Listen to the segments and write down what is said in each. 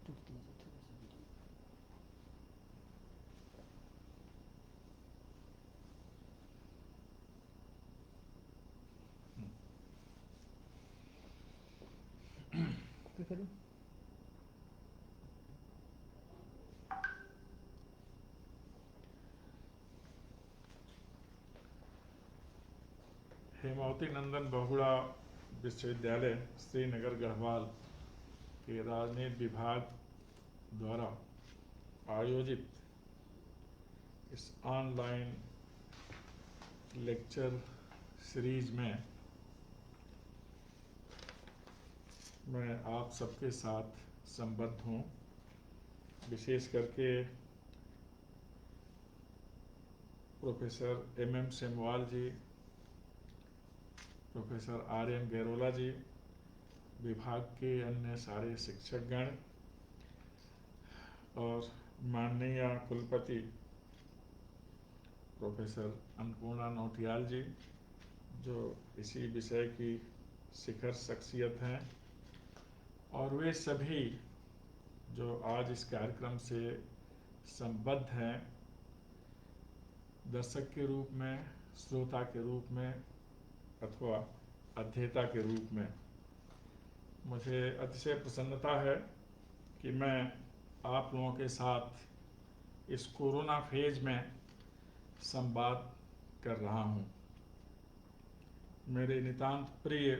क्या करूं? हेमावती नंदन बहुड़ा विश्वविद्यालय श्रीनगर गढ़वाल के राजनीति विभाग द्वारा आयोजित इस ऑनलाइन लेक्चर सीरीज में मैं आप सबके साथ संबद्ध हूँ। विशेष करके प्रोफेसर एम सेमवाल जी, प्रोफेसर आर्यन गैरोला जी, विभाग के अन्य सारे शिक्षकगण और माननीय कुलपति प्रोफेसर अन्नपूर्णा नौटियाल जी, जो इसी विषय की शिखर शख्सियत हैं, और वे सभी जो आज इस कार्यक्रम से संबद्ध हैं, दर्शक के रूप में, श्रोता के रूप में अथवा अध्येता के रूप में। मुझे अतिशय प्रसन्नता है कि मैं आप लोगों के साथ इस कोरोना फेज में संवाद कर रहा हूँ। मेरे नितांत प्रिय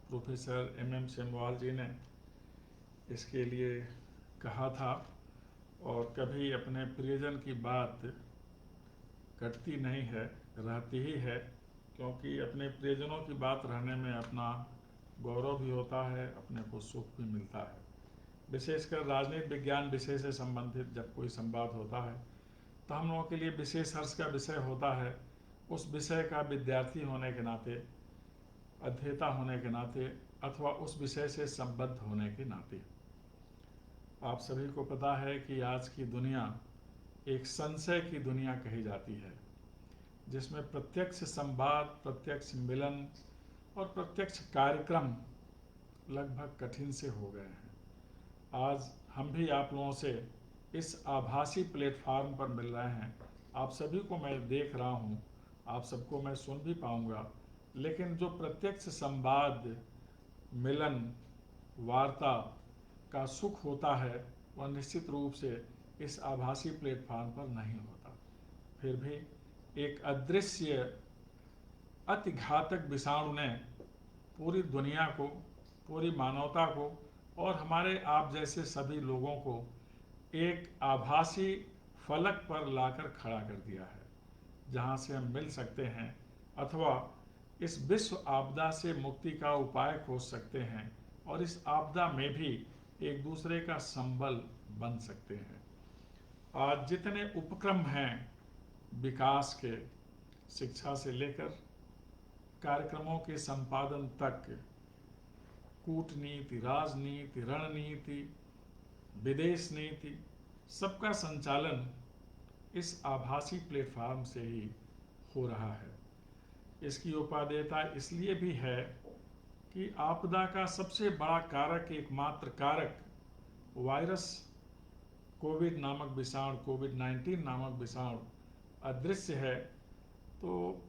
प्रोफेसर एम सेमवाल जी ने इसके लिए कहा था, और कभी अपने प्रियजन की बात कटती नहीं है, रहती ही है, क्योंकि अपने प्रियजनों की बात रहने में अपना गौरव भी होता है, अपने को सुख भी मिलता है। विशेषकर राजनीति विज्ञान विषय से संबंधित जब कोई संवाद होता है तो हम लोगों के लिए विशेष हर्ष का विषय होता है। उस विषय का विद्यार्थी होने के नाते, अध्येता होने के नाते, अथवा उस विषय से संबद्ध होने के नाते। आप सभी को पता है कि आज की दुनिया एक संशय की दुनिया कही जाती है, जिसमें प्रत्यक्ष संवाद, प्रत्यक्ष मिलन और प्रत्यक्ष कार्यक्रम लगभग कठिन से हो गए हैं। आज हम भी आप लोगों से इस आभासी प्लेटफॉर्म पर मिल रहे हैं। आप सभी को मैं देख रहा हूँ, आप सबको मैं सुन भी पाऊँगा, लेकिन जो प्रत्यक्ष संवाद, मिलन, वार्ता का सुख होता है वह निश्चित रूप से इस आभासी प्लेटफॉर्म पर नहीं होता। फिर भी एक अदृश्य अति घातक विषाणु ने पूरी दुनिया को, पूरी मानवता को और हमारे आप जैसे सभी लोगों को एक आभासी फलक पर लाकर खड़ा कर दिया है, जहां से हम मिल सकते हैं अथवा इस विश्व आपदा से मुक्ति का उपाय खोज सकते हैं, और इस आपदा में भी एक दूसरे का संबल बन सकते हैं। आज जितने उपक्रम हैं विकास के, शिक्षा से लेकर कार्यक्रमों के संपादन तक, कूटनीति, राजनीति, रणनीति, विदेश नीति, सबका संचालन इस आभासी प्लेटफॉर्म से ही हो रहा है। इसकी उपादेयता इसलिए भी है कि आपदा का सबसे बड़ा कारक, एकमात्र कारक वायरस कोविड नामक विषाणु, कोविड-19 नामक विषाणु अदृश्य है, तो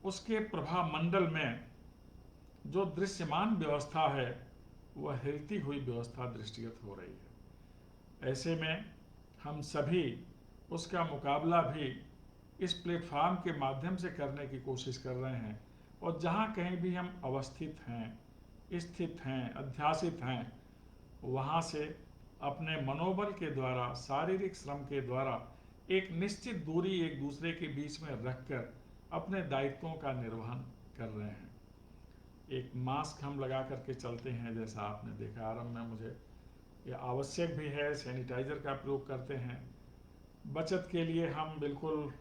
उसके प्रभाव मंडल में जो दृश्यमान व्यवस्था है वह हिलती हुई व्यवस्था दृष्टिगत हो रही है। ऐसे में हम सभी उसका मुकाबला भी इस प्लेटफॉर्म के माध्यम से करने की कोशिश कर रहे हैं, और जहाँ कहीं भी हम अवस्थित हैं, स्थित हैं, अध्यासित हैं, वहाँ से अपने मनोबल के द्वारा, शारीरिक श्रम के द्वारा एक निश्चित दूरी एक दूसरे के बीच में रखकर अपने दायित्वों का निर्वहन कर रहे हैं। एक मास्क हम लगा करके चलते हैं, जैसा आपने देखा आरंभ में, मुझे यह आवश्यक भी है। सैनिटाइजर का प्रयोग करते हैं। बचत के लिए हम बिल्कुल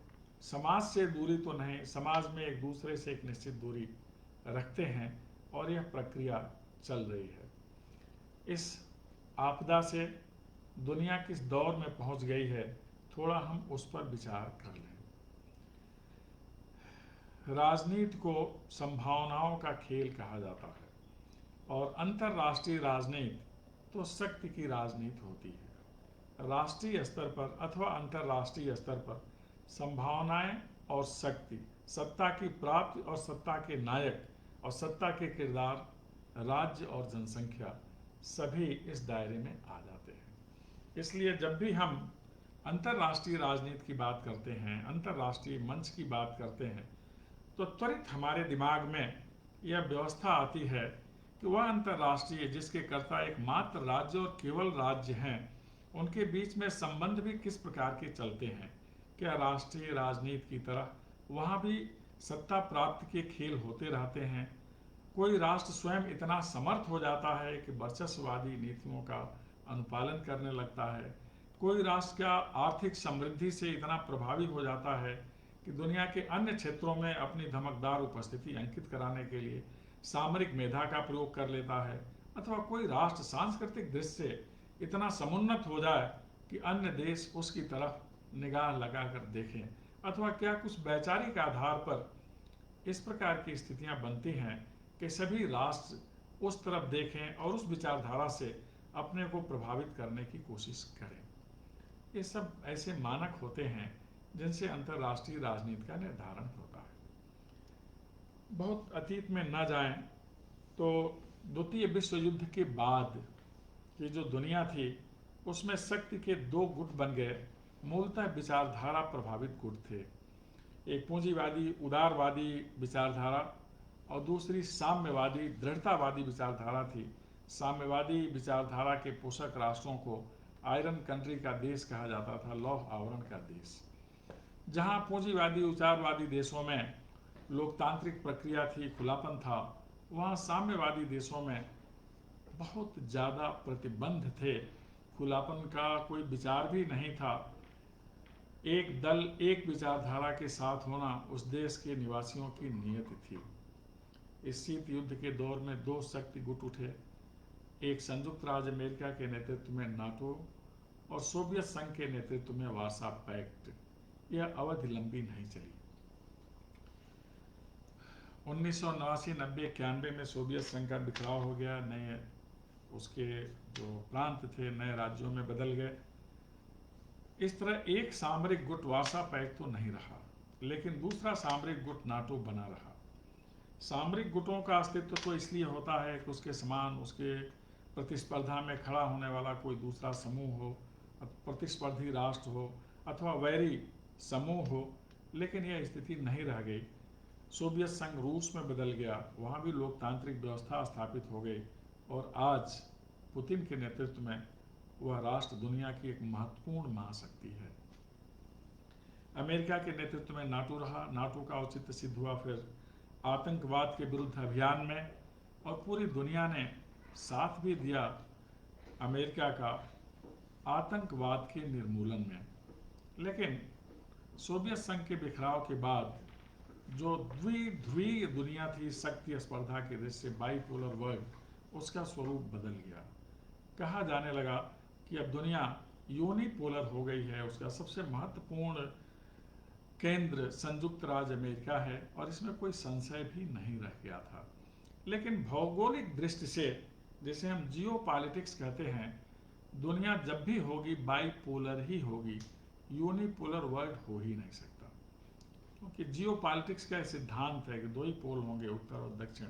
समाज से दूरी तो नहीं, समाज में एक दूसरे से एक निश्चित दूरी रखते हैं, और यह प्रक्रिया चल रही है। इस आपदा से दुनिया किस दौर में पहुंच गई है, थोड़ा हम उस पर विचार कर लें। राजनीति को संभावनाओं का खेल कहा जाता है, और अंतर्राष्ट्रीय राजनीति तो शक्ति की राजनीति होती है। राष्ट्रीय स्तर पर अथवा अंतर्राष्ट्रीय स्तर पर संभावनाएं और शक्ति, सत्ता की प्राप्ति और सत्ता के नायक और सत्ता के किरदार, राज्य और जनसंख्या सभी इस दायरे में आ जाते हैं। इसलिए जब भी हम अंतर्राष्ट्रीय राजनीति की बात करते हैं, अंतर्राष्ट्रीय मंच की बात करते हैं, तो त्वरित हमारे दिमाग में यह व्यवस्था आती है कि वह अंतर्राष्ट्रीय जिसके कर्ता एकमात्र राज्य और केवल राज्य हैं, उनके बीच में संबंध भी किस प्रकार के चलते हैं। क्या राष्ट्रीय राजनीति की तरह वहाँ भी सत्ता प्राप्ति के खेल होते रहते हैं? कोई राष्ट्र स्वयं इतना समर्थ हो जाता है कि वर्चस्ववादी नीतियों का अनुपालन करने लगता है? कोई राष्ट्र क्या आर्थिक समृद्धि से इतना प्रभावी हो जाता है कि दुनिया के अन्य क्षेत्रों में अपनी धमकदार उपस्थिति अंकित कराने के लिए सामरिक मेधा का प्रयोग कर लेता है? अथवा कोई राष्ट्र सांस्कृतिक दृष्टि से इतना समुन्नत हो जाए कि अन्य देश उसकी तरफ निगाह लगाकर देखें? अथवा क्या कुछ वैचारिक आधार पर इस प्रकार की स्थितियां बनती हैं कि सभी राष्ट्र उस तरफ देखें और उस विचारधारा से अपने को प्रभावित करने की कोशिश करें? ये सब ऐसे मानक होते हैं जिनसे अंतर्राष्ट्रीय राजनीति का निर्धारण होता है। बहुत अतीत में न जाएं तो द्वितीय विश्व युद्ध के बाद की जो दुनिया थी उसमें शक्ति के दो गुट बन गए, मूलतः विचारधारा प्रभावित गुट थे। एक पूंजीवादी उदारवादी विचारधारा और दूसरी साम्यवादी दृढ़तावादी विचारधारा थी। साम्यवादी विचारधारा के पोषक राष्ट्रों को आयरन कंट्री का देश कहा जाता था, लौह आवरण का देश। जहां पूंजीवादी उदारवादी देशों में लोकतांत्रिक प्रक्रिया थी, खुलापन था, वहां साम्यवादी देशों में बहुत ज़्यादा प्रतिबंध थे, खुलापन का कोई विचार भी नहीं था। एक दल एक विचारधारा के साथ होना उस देश के निवासियों की नियति थी। इस शीत युद्ध के दौर में दो शक्ति गुट उठे, एक संयुक्त राज्य अमेरिका के नेतृत्व में नाटो और सोवियत संघ के नेतृत्व में वार्सा पैक्ट। यह अवधि लंबी नहीं चली। 1989, 90, 91 में सोवियत संघ का बिखराव हो गया, नए उसके जो प्रांत थे नए राज्यों में बदल गए। इस तरह एक सामरिक गुट वार्सा पैक्ट तो नहीं रहा, लेकिन दूसरा सामरिक गुट नाटो बना रहा। सामरिक गुटों का अस्तित्व तो इसलिए होता है कि उसके समान उसके प्रतिस्पर्धा में खड़ा होने वाला कोई दूसरा समूह हो, प्रतिस्पर्धी राष्ट्र हो अथवा वैरी समूह हो, लेकिन यह स्थिति नहीं रह गई। सोवियत संघ रूस में बदल गया, वहाँ भी लोकतांत्रिक व्यवस्था स्थापित हो गई और आज पुतिन के नेतृत्व में वह राष्ट्र दुनिया की एक महत्वपूर्ण महाशक्ति है। अमेरिका के नेतृत्व में नाटो रहा, नाटो का औचित्य सिद्ध हुआ फिर आतंकवाद के विरुद्ध अभियान में, और पूरी दुनिया ने साथ भी दिया अमेरिका का आतंकवाद के निर्मूलन में। लेकिन सोवियत संघ के बिखराव के बाद जो द्विध्रुवीय दुनिया थी शक्ति स्पर्धा के दृष्टि से, बाइपोलर वर्ल्ड, उसका स्वरूप बदल गया। कहा जाने लगा कि अब दुनिया यूनिपोलर हो गई है, उसका सबसे महत्वपूर्ण केंद्र संयुक्त राज्य अमेरिका है और इसमें कोई संशय भी नहीं रह गया था। लेकिन भौगोलिक दृष्टि से, जिसे हम जियो पॉलिटिक्स कहते हैं, दुनिया जब भी होगी बाइपोलर ही होगी, यूनिपोलर वर्ल्ड हो ही नहीं सकता, क्योंकि जियो पॉलिटिक्स का सिद्धांत है कि दो ही पोल होंगे, उत्तर और दक्षिण।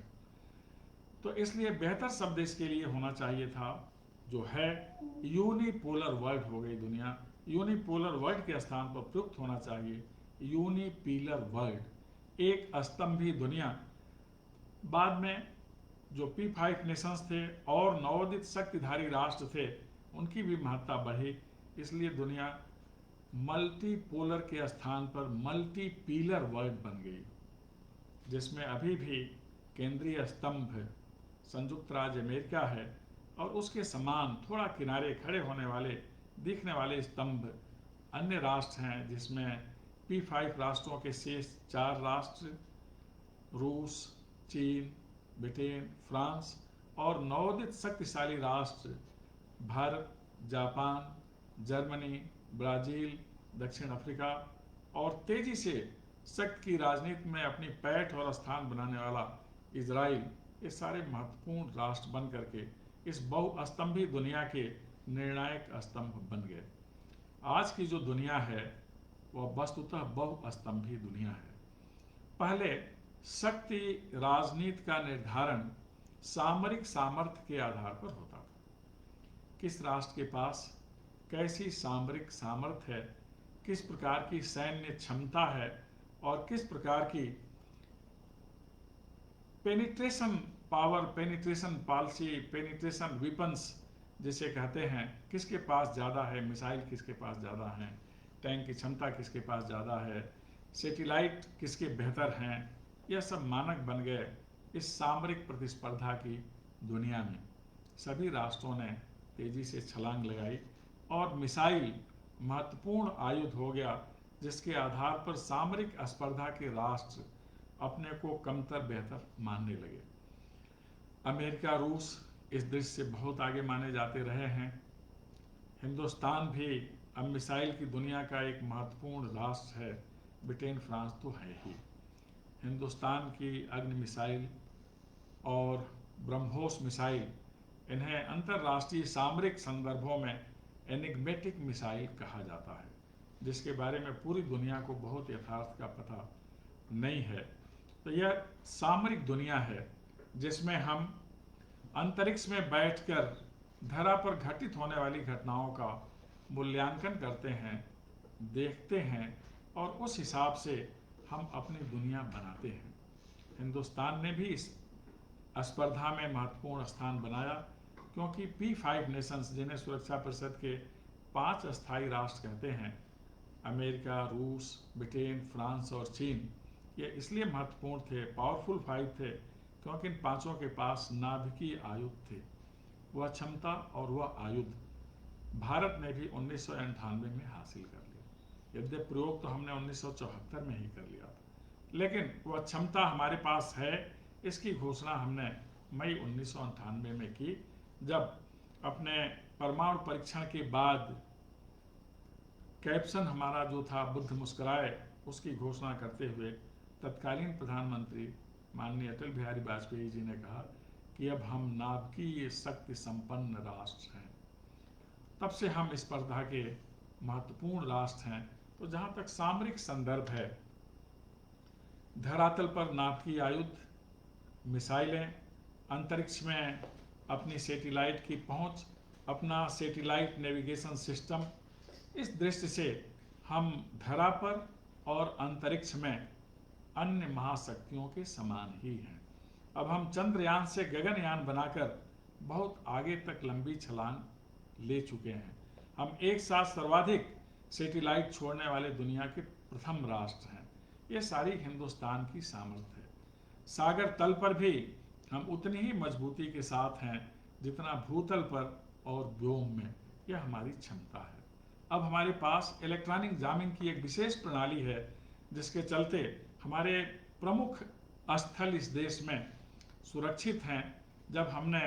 तो इसलिए बेहतर शब्द इसके लिए होना चाहिए था, जो है यूनिपोलर वर्ल्ड हो गई दुनिया। यूनिपोलर वर्ल्ड के स्थान पर प्रयुक्त होना चाहिए यूनिपोलर वर्ल्ड, एक स्तंभी दुनिया। बाद में जो P5 नेशंस थे और नवोदित शक्तिधारी राष्ट्र थे, उनकी भी महत्ता बढ़ी। इसलिए दुनिया मल्टीपोलर के स्थान पर मल्टीपीलर वर्ल्ड बन गई, जिसमें अभी भी केंद्रीय स्तंभ संयुक्त राज्य अमेरिका है और उसके समान थोड़ा किनारे खड़े होने वाले दिखने वाले स्तंभ अन्य राष्ट्र हैं, जिसमें P5 राष्ट्रों के शेष 4 राष्ट्र रूस, चीन, ब्रिटेन, फ्रांस और नवोदित शक्तिशाली राष्ट्र भारत, जापान, जर्मनी, ब्राजील, दक्षिण अफ्रीका और तेजी से शक्ति की राजनीति में अपनी पैठ और स्थान बनाने वाला इजराइल, ये सारे महत्वपूर्ण राष्ट्र बन करके इस बहुस्तंभी दुनिया के निर्णायक स्तंभ बन गए। आज की जो दुनिया है वह वस्तुतः बहुस्तंभी दुनिया है। पहले शक्ति राजनीति का निर्धारण सामरिक सामर्थ्य के आधार पर होता था। किस राष्ट्र के पास कैसी सामरिक सामर्थ्य है, किस प्रकार की सैन्य क्षमता है और किस प्रकार की penetration power, penetration policy, penetration weapons जिसे कहते हैं, किसके पास ज़्यादा है, मिसाइल किसके पास ज़्यादा हैं, टैंक की क्षमता किसके पास ज़्यादा है, सैटेलाइट किसके बेहतर हैं, यह सब मानक बन गए इस सामरिक प्रतिस्पर्धा की दुनिया में। सभी राष्ट्रों ने तेजी से छलांग लगाई और मिसाइल महत्वपूर्ण आयुध हो गया, जिसके आधार पर सामरिक स्पर्धा के राष्ट्र अपने को कमतर बेहतर मानने लगे। अमेरिका, रूस इस दृश्य से बहुत आगे माने जाते रहे हैं। हिंदुस्तान भी अब मिसाइल की दुनिया का एक महत्वपूर्ण राष्ट्र है। ब्रिटेन, फ्रांस तो है ही। हिंदुस्तान की अग्नि मिसाइल और ब्रह्मोस मिसाइल, इन्हें अंतर्राष्ट्रीय सामरिक संदर्भों में एनिग्मेटिक मिसाइल कहा जाता है, जिसके बारे में पूरी दुनिया को बहुत यथार्थ का पता नहीं है। तो यह सामरिक दुनिया है जिसमें हम अंतरिक्ष में बैठकर धरा पर घटित होने वाली घटनाओं का मूल्यांकन करते हैं, देखते हैं और उस हिसाब से हम अपनी दुनिया बनाते हैं। हिंदुस्तान ने भी इस स्पर्धा में महत्वपूर्ण स्थान बनाया, क्योंकि P5 नेशंस, जिन्हें सुरक्षा परिषद के 5 अस्थायी राष्ट्र कहते हैं, अमेरिका, रूस, ब्रिटेन, फ्रांस और चीन, ये इसलिए महत्वपूर्ण थे, पावरफुल 5 थे, क्योंकि इन पांचों के पास नाभिकीय आयुध थे। वह क्षमता और वह आयुध भारत ने भी 1998 में हासिल कर लिया। यद्यपि प्रयोग तो हमने 1974 में ही कर लिया था, लेकिन वह क्षमता हमारे पास है, इसकी घोषणा हमने मई 1998 में की, जब अपने परमाणु परीक्षण के बाद कैप्शन हमारा जो था बुद्ध मुस्कुराए, उसकी घोषणा करते हुए तत्कालीन प्रधानमंत्री माननीय अटल बिहारी वाजपेयी जी ने कहा कि अब हम नाभिकीय शक्ति संपन्न राष्ट्र हैं। तब से हम इस स्पर्धा के महत्वपूर्ण राष्ट्र हैं। तो जहाँ तक सामरिक संदर्भ है, धरातल पर नाभिकीय आयुध, मिसाइलें, अंतरिक्ष में अपनी सैटेलाइट की पहुंच, अपना सैटेलाइट नेविगेशन सिस्टम, इस दृष्टि से हम धरा पर और अंतरिक्ष में अन्य महाशक्तियों के समान ही हैं। अब हम चंद्रयान से गगनयान बनाकर बहुत आगे तक लंबी छलांग ले चुके हैं। हम एक साथ सर्वाधिक सैटेलाइट छोड़ने वाले दुनिया के प्रथम राष्ट्र हैं। ये सारी हिंदुस्तान की सामर्थ्य है। सागर तल पर भी हम उतनी ही मजबूती के साथ हैं जितना भूतल पर और व्योम में। यह हमारी क्षमता है। अब हमारे पास इलेक्ट्रॉनिक जामिंग की एक विशेष प्रणाली है, जिसके चलते हमारे प्रमुख स्थल इस देश में सुरक्षित हैं। जब हमने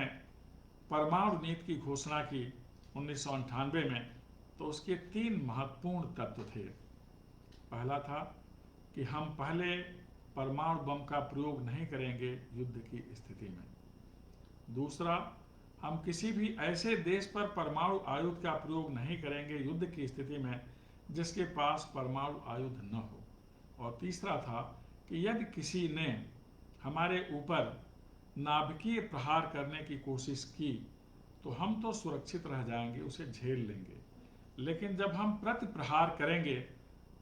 परमाणु नीति की घोषणा की 1998 में, तो उसके 3 महत्वपूर्ण तत्व थे। पहला था कि हम पहले परमाणु बम का प्रयोग नहीं करेंगे युद्ध की स्थिति में। दूसरा, हम किसी भी ऐसे देश पर परमाणु आयुध का प्रयोग नहीं करेंगे युद्ध की स्थिति में जिसके पास परमाणु आयुध न हो। और तीसरा था कि यदि किसी ने हमारे ऊपर नाभिकीय प्रहार करने की कोशिश की तो हम तो सुरक्षित रह जाएंगे, उसे झेल लेंगे, लेकिन जब हम प्रति प्रहार करेंगे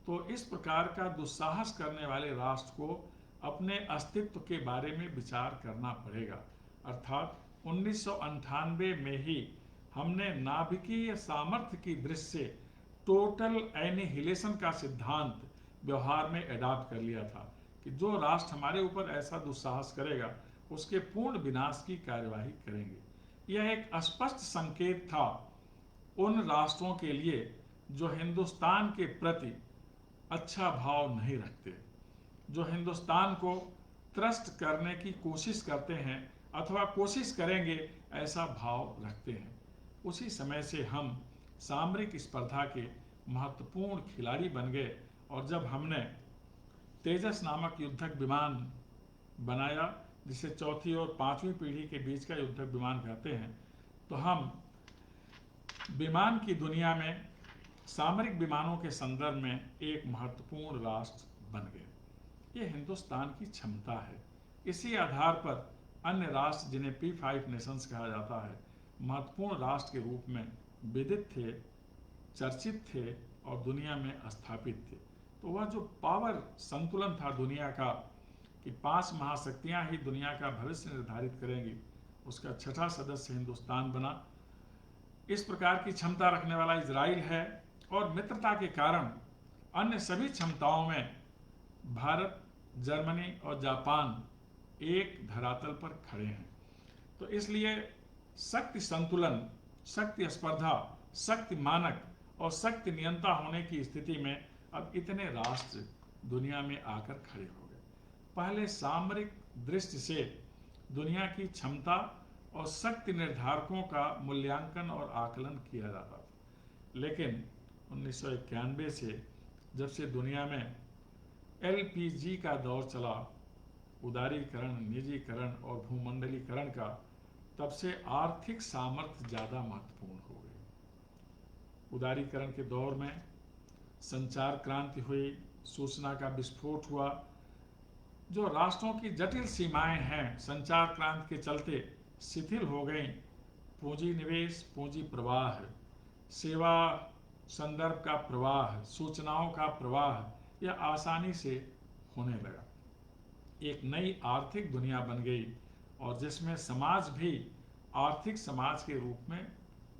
तो इस प्रकार का दुस्साहस करने वाले राष्ट्र को अपने अस्तित्व के बारे में विचार करना पड़ेगा। अर्थात 1998 में ही हमने नाभिकीय सामर्थ्य की दृष्टि से टोटल एनिहिलेशन का सिद्धांत व्यवहार में अडॉप्ट कर लिया था कि जो राष्ट्र हमारे ऊपर ऐसा दुस्साहस करेगा उसके पूर्ण विनाश की कार्यवाही करेंगे। यह एक स्पष्ट संकेत था उन राष्ट्रों के लिए जो हिंदुस्तान के प्रति अच्छा भाव नहीं रखते, जो हिंदुस्तान को त्रस्त करने की कोशिश करते हैं अथवा कोशिश करेंगे ऐसा भाव रखते हैं। उसी समय से हम सामरिक स्पर्धा के महत्वपूर्ण खिलाड़ी बन गए। और जब हमने तेजस नामक युद्धक विमान बनाया, जिसे चौथी और 5वीं पीढ़ी के बीच का युद्धक विमान कहते हैं, तो हम विमान की दुनिया में सामरिक विमानों के संदर्भ में एक महत्वपूर्ण राष्ट्र बन गए। ये हिंदुस्तान की क्षमता है। इसी आधार पर अन्य राष्ट्र, जिन्हें P5 नेशंस कहा जाता है, महत्वपूर्ण राष्ट्र के रूप में विदित थे, चर्चित थे और दुनिया में स्थापित थे। तो वह जो पावर संतुलन था दुनिया का कि 5 महाशक्तियां ही दुनिया का भविष्य निर्धारित करेंगी, उसका छठा सदस्य हिंदुस्तान बना। इस प्रकार की क्षमता रखने वाला इजराइल है और मित्रता के कारण अन्य सभी क्षमताओं में भारत, जर्मनी और जापान एक धरातल पर खड़े हैं। तो इसलिए शक्ति संतुलन, शक्ति स्पर्धा, शक्ति मानक और शक्ति नियंता होने की स्थिति में अब इतने राष्ट्र दुनिया में आकर खड़े हो गए। पहले सामरिक दृष्टि से दुनिया की क्षमता और शक्ति निर्धारकों का मूल्यांकन और आकलन किया जाता था, लेकिन 1991 से जब से दुनिया में LPG का दौर चला, उदारीकरण, निजीकरण और भूमंडलीकरण का, तब से आर्थिक सामर्थ्य ज़्यादा महत्वपूर्ण हो गई। उदारीकरण के दौर में संचार क्रांति हुई, सूचना का विस्फोट हुआ। जो राष्ट्रों की जटिल सीमाएं हैं संचार क्रांति के चलते शिथिल हो गई। पूंजी निवेश, पूंजी प्रवाह, सेवा संदर्भ का प्रवाह, सूचनाओं का प्रवाह यह आसानी से होने लगा। एक नई आर्थिक दुनिया बन गई और जिसमें समाज भी आर्थिक समाज के रूप में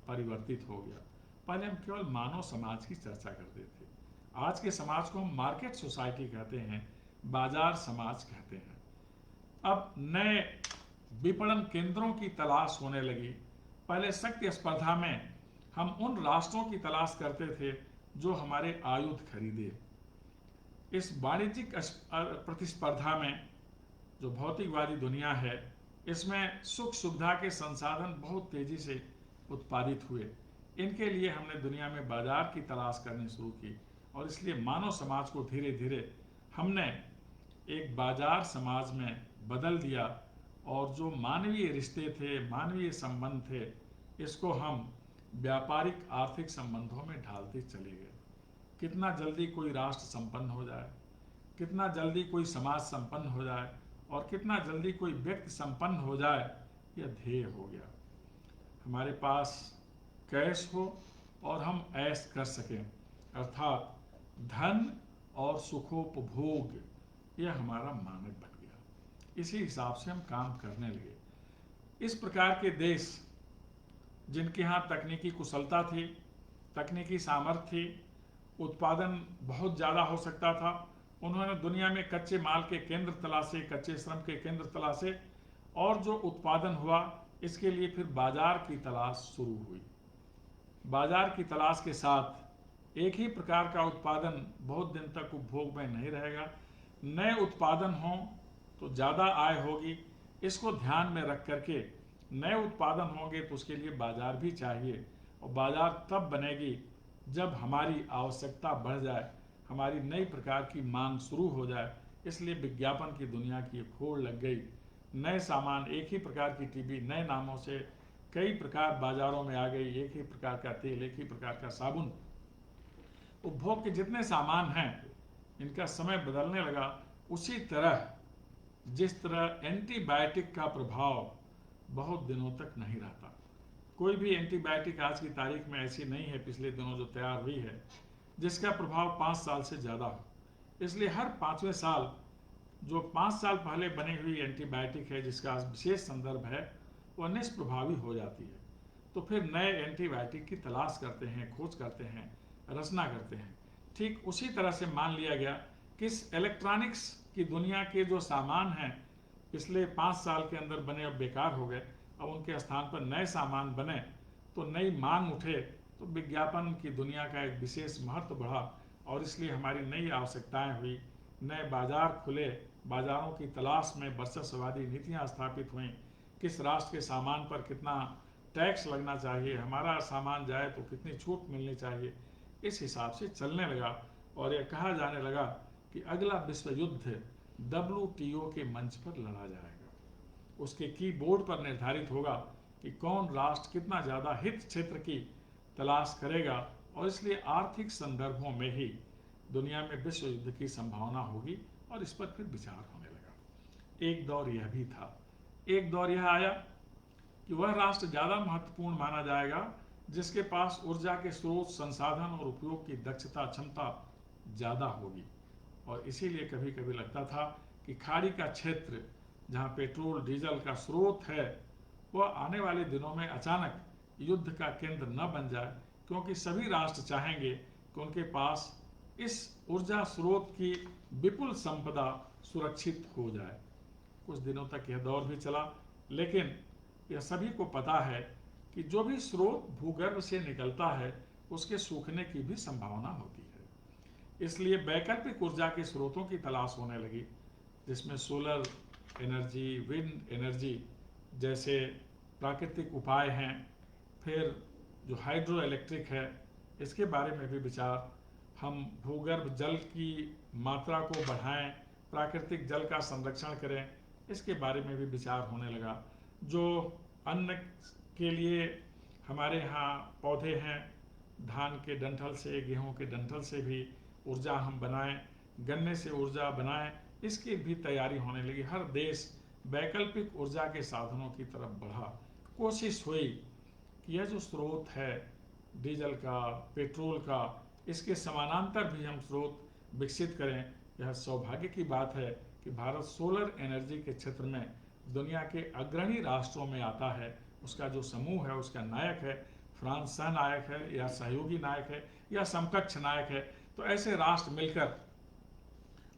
परिवर्तित हो गया। पहले हम केवल मानव समाज की चर्चा करते थे। आज के समाज को हम मार्केट सोसाइटी कहते हैं, बाजार समाज कहते हैं। अब नए विपणन केंद्रों की तलाश होने लगी। पहले शक्ति स्पर्धा में हम उन राष्ट्रों की तलाश करते थे जो हमारे आयुध खरीदे। इस वाणिज्यिक प्रतिस्पर्धा में जो भौतिकवादी दुनिया है, इसमें सुख सुविधा के संसाधन बहुत तेजी से उत्पादित हुए। इनके लिए हमने दुनिया में बाजार की तलाश करनी शुरू की और इसलिए मानव समाज को धीरे धीरे हमने एक बाजार समाज में बदल दिया और जो मानवीय रिश्ते थे, मानवीय संबंध थे, इसको हम व्यापारिक आर्थिक संबंधों में ढालते चले गए। कितना जल्दी कोई राष्ट्र संपन्न हो जाए, कितना जल्दी कोई समाज संपन्न हो जाए और कितना जल्दी कोई व्यक्ति संपन्न हो जाए, यह ध्येय हो गया। हमारे पास कैश हो और हम ऐश कर सकें, अर्थात धन और सुखोपभोग, यह हमारा मानक बन गया। इसी हिसाब से हम काम करने लगे। इस प्रकार के देश जिनके यहाँ तकनीकी कुशलता थी, तकनीकी सामर्थ्य थी, उत्पादन बहुत ज़्यादा हो सकता था, उन्होंने दुनिया में कच्चे माल के केंद्र तलाशे, कच्चे श्रम के केंद्र तलाशे और जो उत्पादन हुआ इसके लिए फिर बाजार की तलाश शुरू हुई। बाजार की तलाश के साथ एक ही प्रकार का उत्पादन बहुत दिन तक उपभोग में नहीं रहेगा। नए उत्पादन हों तो ज़्यादा आय होगी। इसको ध्यान में रख करके नए उत्पादन होंगे तो उसके लिए बाजार भी चाहिए और बाजार तब बनेगी जब हमारी आवश्यकता बढ़ जाए, हमारी नई प्रकार की मांग शुरू हो जाए। इसलिए विज्ञापन की दुनिया की एक होड़ लग गई। नए सामान, एक ही प्रकार की टीवी नए नामों से कई प्रकार बाजारों में आ गई, एक ही प्रकार का तेल, एक ही प्रकार का साबुन। उपभोग के जितने सामान हैं इनका समय बदलने लगा। उसी तरह जिस तरह एंटीबायोटिक का प्रभाव बहुत दिनों तक नहीं रहता, कोई भी एंटीबायोटिक आज की तारीख में ऐसी नहीं है पिछले दिनों जो तैयार हुई है जिसका प्रभाव 5 साल से ज़्यादा हो। इसलिए हर 5वें साल जो 5 साल पहले बनी हुई एंटीबायोटिक है जिसका विशेष संदर्भ है वह निष्प्रभावी हो जाती है। तो फिर नए एंटीबायोटिक की तलाश करते हैं, खोज करते हैं, रचना करते हैं। ठीक उसी तरह से मान लिया गया कि इस इलेक्ट्रॉनिक्स की दुनिया के जो सामान हैं पिछले 5 साल के अंदर बने अब बेकार हो गए, अब उनके स्थान पर नए सामान बने तो नई मांग उठे, तो विज्ञापन की दुनिया का एक विशेष महत्व बढ़ा और इसलिए हमारी नई आवश्यकताएं हुई, नए बाजार खुले। बाजारों की तलाश में वर्चस्ववादी नीतियां स्थापित हुईं। किस राष्ट्र के सामान पर कितना टैक्स लगना चाहिए, हमारा सामान जाए तो कितनी छूट मिलनी चाहिए, इस हिसाब से चलने लगा और यह कहा जाने लगा कि अगला विश्व युद्ध WTO के मंच पर लड़ा जाएगा। उसके कीबोर्ड पर निर्धारित होगा कि कौन राष्ट्र कितना ज़्यादा हित क्षेत्र की तलाश करेगा, और इसलिए आर्थिक संदर्भों में ही दुनिया में विश्व युद्ध की संभावना होगी, और इस पर फिर विचार होने लगा। एक दौर यह भी था, एक दौर यह आया कि वह राष्ट्र ज़्यादा महत्वपूर्ण माना जाएगा जिसके पास ऊर्जा के स्रोत, संसाधन और उपयोग की दक्षता, क्षमता ज़्यादा होगी। और इसीलिए कभी कभी लगता था कि खाड़ी का क्षेत्र जहाँ पेट्रोल डीजल का स्रोत है, वह आने वाले दिनों में अचानक युद्ध का केंद्र न बन जाए, क्योंकि सभी राष्ट्र चाहेंगे कि उनके पास इस ऊर्जा स्रोत की विपुल संपदा सुरक्षित हो जाए। कुछ दिनों तक यह दौर भी चला, लेकिन यह सभी को पता है कि जो भी स्रोत भूगर्भ से निकलता है उसके सूखने की भी संभावना होती है। इसलिए वैकल्पिक ऊर्जा के स्रोतों की तलाश होने लगी, जिसमें सोलर एनर्जी, विंड एनर्जी जैसे प्राकृतिक उपाय हैं। फिर जो हाइड्रो इलेक्ट्रिक है, इसके बारे में भी विचार, हम भूगर्भ जल की मात्रा को बढ़ाएं, प्राकृतिक जल का संरक्षण करें, इसके बारे में भी विचार होने लगा। जो अन्न के लिए हमारे यहाँ पौधे हैं, धान के डंठल से, गेहूं के डंठल से भी ऊर्जा हम बनाएं, गन्ने से ऊर्जा बनाएं, इसकी भी तैयारी होने लगी। हर देश वैकल्पिक ऊर्जा के साधनों की तरफ बढ़ा। कोशिश हुई कि यह जो स्रोत है डीजल का, पेट्रोल का, इसके समानांतर भी हम स्रोत विकसित करें। यह सौभाग्य की बात है कि भारत सोलर एनर्जी के क्षेत्र में दुनिया के अग्रणी राष्ट्रों में आता है। उसका जो समूह है, उसका नायक है फ्रांस, सह नायक है या सहयोगी नायक है या समकक्ष नायक है। तो ऐसे राष्ट्र मिलकर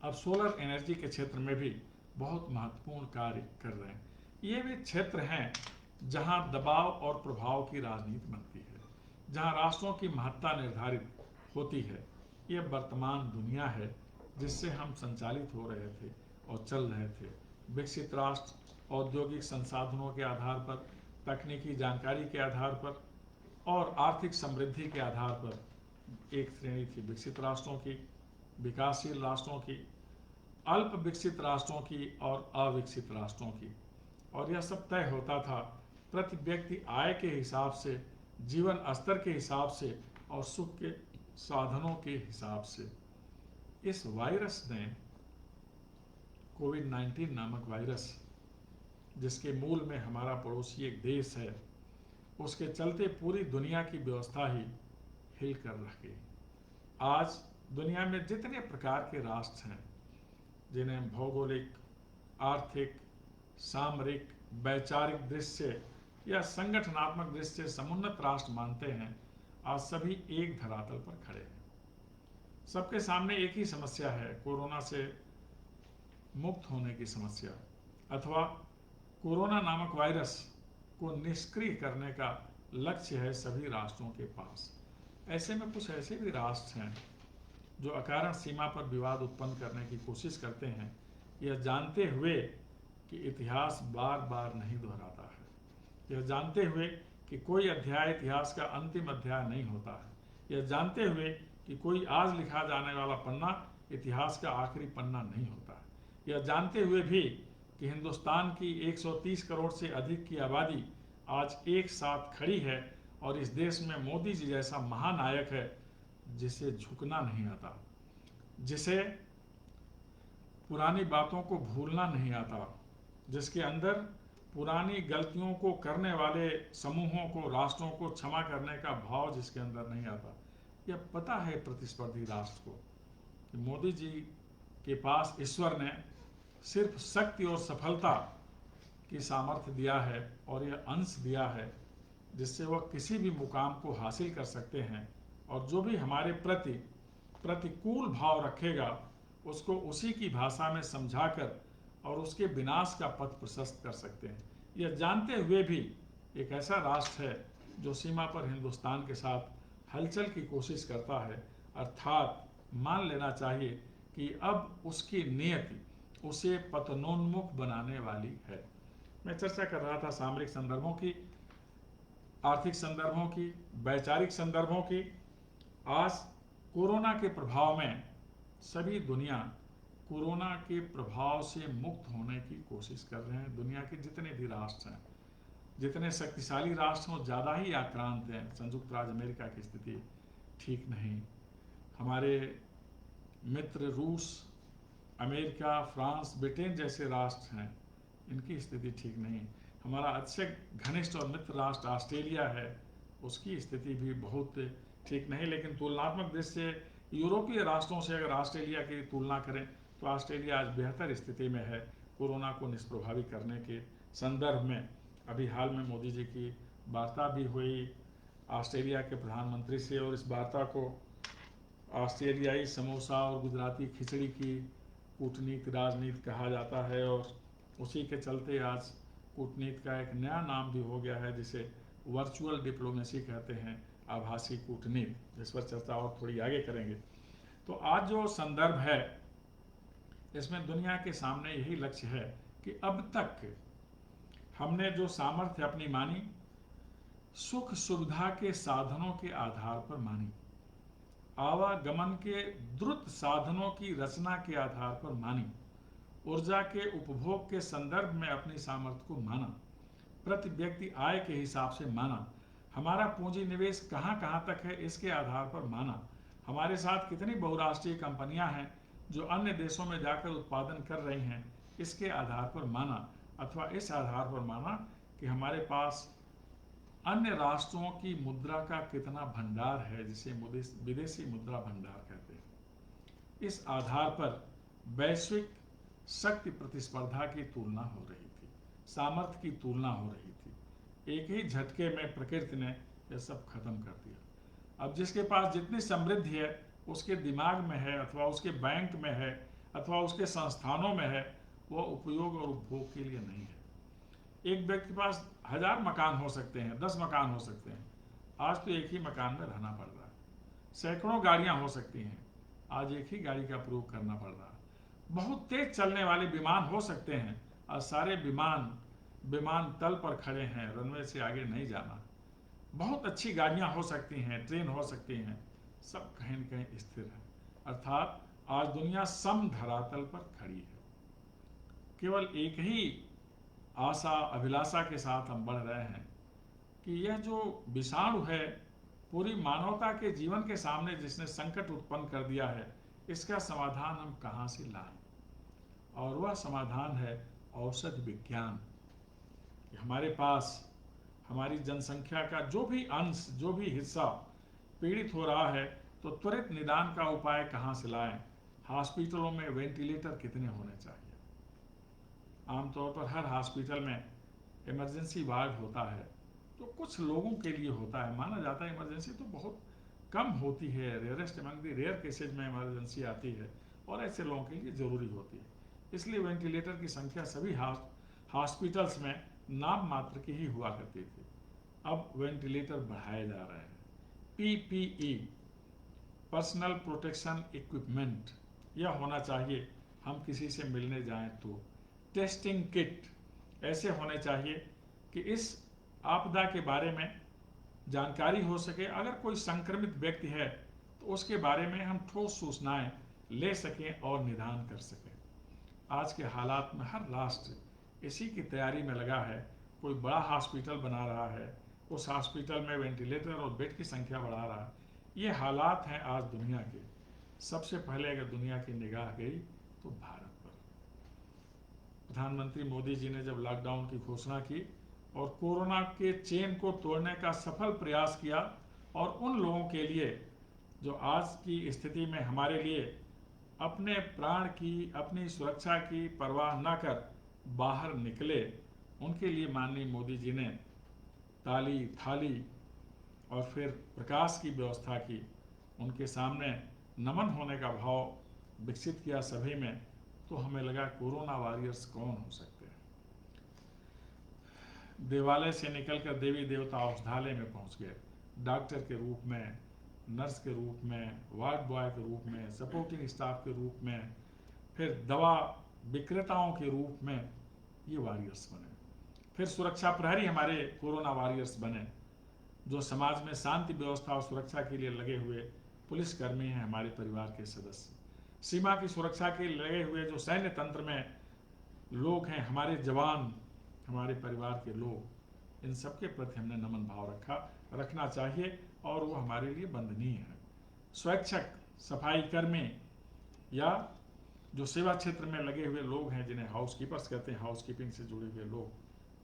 अब सोलर एनर्जी के क्षेत्र में भी बहुत महत्वपूर्ण कार्य कर रहे हैं। ये भी क्षेत्र हैं जहां दबाव और प्रभाव की राजनीति बनती है, जहां राष्ट्रों की महत्ता निर्धारित होती है। ये वर्तमान दुनिया है जिससे हम संचालित हो रहे थे और चल रहे थे। विकसित राष्ट्र औद्योगिक संसाधनों के आधार पर, तकनीकी जानकारी के आधार पर और आर्थिक समृद्धि के आधार पर एक श्रेणी थी विकसित राष्ट्रों की, विकासशील राष्ट्रों की, अल्प विकसित राष्ट्रों की और अविकसित राष्ट्रों की। और यह सब तय होता था प्रति व्यक्ति आय के हिसाब से, जीवन स्तर के हिसाब से और सुख के साधनों के हिसाब से। इस वायरस ने, कोविड-19 नामक वायरस, जिसके मूल में हमारा पड़ोसी एक देश है, उसके चलते पूरी दुनिया की व्यवस्था ही हिल कर रह गई। आज दुनिया में जितने प्रकार के राष्ट्र हैं, जिन्हें भौगोलिक, आर्थिक, सामरिक, वैचारिक दृष्टि या संगठनात्मक दृष्टि से समुन्नत राष्ट्र मानते हैं, आज सभी एक धरातल पर खड़े हैं। सबके सामने एक ही समस्या है, कोरोना से मुक्त होने की समस्या, अथवा कोरोना नामक वायरस को निष्क्रिय करने का लक्ष्य है सभी राष्ट्रों के पास। ऐसे में कुछ ऐसे भी राष्ट्र हैं जो अकारण सीमा पर विवाद उत्पन्न करने की कोशिश करते हैं, यह जानते हुए कि इतिहास बार बार नहीं दोहराता है, यह जानते हुए कि कोई अध्याय इतिहास का अंतिम अध्याय नहीं होता है, यह जानते हुए कि कोई आज लिखा जाने वाला पन्ना इतिहास का आखिरी पन्ना नहीं होता है, यह जानते हुए भी कि हिंदुस्तान की 130 करोड़ से अधिक की आबादी आज एक साथ खड़ी है और इस देश में मोदी जी जैसा महानायक है जिसे झुकना नहीं आता, जिसे पुरानी बातों को भूलना नहीं आता, जिसके अंदर पुरानी गलतियों को करने वाले समूहों को, राष्ट्रों को क्षमा करने का भाव जिसके अंदर नहीं आता। यह पता है प्रतिस्पर्धी राष्ट्र को कि मोदी जी के पास ईश्वर ने सिर्फ शक्ति और सफलता की सामर्थ्य दिया है और यह अंश दिया है जिससे वह किसी भी मुकाम को हासिल कर सकते हैं, और जो भी हमारे प्रति प्रतिकूल भाव रखेगा उसको उसी की भाषा में समझाकर और उसके विनाश का पथ प्रशस्त कर सकते हैं। यह जानते हुए भी एक ऐसा राष्ट्र है जो सीमा पर हिंदुस्तान के साथ हलचल की कोशिश करता है, अर्थात मान लेना चाहिए कि अब उसकी नियति उसे पतनोन्मुख बनाने वाली है। मैं चर्चा कर रहा था सामरिक संदर्भों की, आर्थिक संदर्भों की, वैचारिक संदर्भों की। आज कोरोना के प्रभाव में सभी दुनिया कोरोना के प्रभाव से मुक्त होने की कोशिश कर रहे हैं, दुनिया के जितने भी राष्ट्र हैं। जितने शक्तिशाली राष्ट्र हों ज़्यादा ही आक्रांत हैं। संयुक्त राज्य अमेरिका की स्थिति ठीक नहीं, हमारे मित्र रूस, अमेरिका, फ्रांस, ब्रिटेन जैसे राष्ट्र हैं, इनकी स्थिति ठीक नहीं। हमारा अत्यधिक घनिष्ठ और मित्र राष्ट्र ऑस्ट्रेलिया है, उसकी स्थिति भी बहुत ठीक नहीं। लेकिन तुलनात्मक दृष्टि से यूरोपीय राष्ट्रों से अगर ऑस्ट्रेलिया की तुलना करें तो ऑस्ट्रेलिया आज बेहतर स्थिति में है कोरोना को निष्प्रभावी करने के संदर्भ में। अभी हाल में मोदी जी की वार्ता भी हुई ऑस्ट्रेलिया के प्रधानमंत्री से, और इस वार्ता को ऑस्ट्रेलियाई समोसा और गुजराती खिचड़ी की कूटनीति राजनीति कहा जाता है, और उसी के चलते आज कूटनीति का एक नया नाम भी हो गया है जिसे वर्चुअल डिप्लोमेसी कहते हैं, आभासी कूटनीति, जिस पर चर्चा और थोड़ी आगे करेंगे। तो आज जो संदर्भ है इसमें दुनिया के सामने यही लक्ष्य है कि अब तक हमने जो सामर्थ्य अपनी मानी, सुख सुविधा के साधनों के आधार पर मानी, आवागमन के द्रुत साधनों की रचना के आधार पर मानी, ऊर्जा के उपभोग के संदर्भ में अपनी सामर्थ्य को माना, प्रति व्यक्ति आय के हिसाब से माना, हमारा पूंजी निवेश कहाँ कहाँ तक है इसके आधार पर माना, हमारे साथ कितनी बहुराष्ट्रीय कंपनियां हैं जो अन्य देशों में जाकर उत्पादन कर रही हैं इसके आधार पर माना, अथवा इस आधार पर माना कि हमारे पास अन्य राष्ट्रों की मुद्रा का कितना भंडार है, जिसे विदेशी मुद्रा भंडार कहते हैं। इस आधार पर वैश्विक शक्ति प्रतिस्पर्धा की तुलना हो रही थी, सामर्थ्य की तुलना हो रही थी। एक ही झटके में प्रकृति ने यह सब खत्म कर दिया। अब जिसके पास जितनी समृद्धि है उसके दिमाग में है, अथवा उसके बैंक में है, अथवा उसके संस्थानों में है, वह उपयोग और उपभोग के लिए नहीं है। एक व्यक्ति के पास 1000 मकान हो सकते हैं, 10 मकान हो सकते हैं, आज तो एक ही मकान में रहना पड़ रहा है। सैकड़ों गाड़ियां हो सकती हैं, आज एक ही गाड़ी का प्रयोग करना पड़ रहा है। बहुत तेज चलने वाले विमान हो सकते हैं, आज सारे विमान तल पर खड़े हैं, रनवे से आगे नहीं जाना। बहुत अच्छी गाड़ियां हो सकती हैं, ट्रेन हो सकती हैं, सब कहीं न कहीं स्थिर है। अर्थात आज दुनिया सम धरातल पर खड़ी है। केवल एक ही आशा अभिलाषा के साथ हम बढ़ रहे हैं कि यह जो विषाणु है पूरी मानवता के जीवन के सामने जिसने संकट उत्पन्न कर दिया है, इसका समाधान हम कहां से लाएं। और वह समाधान है औषध विज्ञान। हमारे पास हमारी जनसंख्या का जो भी अंश, जो भी हिस्सा पीड़ित हो रहा है, तो त्वरित निदान का उपाय कहां से लाएं। हॉस्पिटलों में वेंटिलेटर कितने होने चाहिए। आमतौर पर हर हॉस्पिटल में इमरजेंसी वार्ड होता है, तो कुछ लोगों के लिए होता है, माना जाता है इमरजेंसी तो बहुत कम होती है, rarest among the rare cases में इमरजेंसी आती है और ऐसे लोगों के लिए ज़रूरी होती है। इसलिए वेंटिलेटर की संख्या सभी हॉस्पिटल्स में नाम मात्र की ही हुआ करती थी। अब वेंटिलेटर बढ़ाए जा रहे हैं। PPE, पर्सनल प्रोटेक्शन इक्विपमेंट, यह होना चाहिए। हम किसी से मिलने जाएं तो टेस्टिंग किट ऐसे होने चाहिए कि इस आपदा के बारे में जानकारी हो सके। अगर कोई संक्रमित व्यक्ति है तो उसके बारे में हम ठोस सूचनाएं ले सकें और निदान कर सकें। आज के हालात में हर राष्ट्र इसी की तैयारी में लगा है। कोई बड़ा हॉस्पिटल बना रहा है, उस हॉस्पिटल में वेंटिलेटर और बेड की संख्या बढ़ा रहा है। ये हालात हैं आज दुनिया के। सबसे पहले अगर दुनिया की निगाह गई तो भारत पर। प्रधानमंत्री मोदी जी ने जब लॉकडाउन की घोषणा की और कोरोना के चेन को तोड़ने का सफल प्रयास किया, और उन लोगों के लिए जो आज की स्थिति में हमारे लिए अपने प्राण की, अपनी सुरक्षा की परवाह न कर बाहर निकले, उनके लिए माननीय मोदी जी ने ताली थाली और फिर प्रकाश की व्यवस्था की। उनके सामने नमन होने का भाव विकसित किया सभी में। तो हमें लगा कोरोना वॉरियर्स कौन हो सकते हैं। देवालय से निकलकर देवी देवता औषधालय में पहुंच गए, डॉक्टर के रूप में, नर्स के रूप में, वार्ड बॉय के रूप में, सपोर्टिंग स्टाफ के रूप में, फिर दवा विक्रेताओं के रूप में ये वॉरियर्स बने। फिर सुरक्षा प्रहरी हमारे कोरोना वॉरियर्स बने, जो समाज में शांति व्यवस्था और सुरक्षा के लिए लगे हुए पुलिसकर्मी हैं, हमारे परिवार के सदस्य। सीमा की सुरक्षा के लिए लगे हुए जो सैन्य तंत्र में लोग हैं, हमारे जवान, हमारे परिवार के लोग, इन सब के प्रति हमने नमन भाव रखना चाहिए और वो हमारे लिए वंदनीय है। स्वैच्छिक सफाई कर्मी या जो सेवा क्षेत्र में लगे हुए लोग हैं, जिन्हें हाउस कीपर्स कहते हैं, हाउस कीपिंग से जुड़े हुए लोग,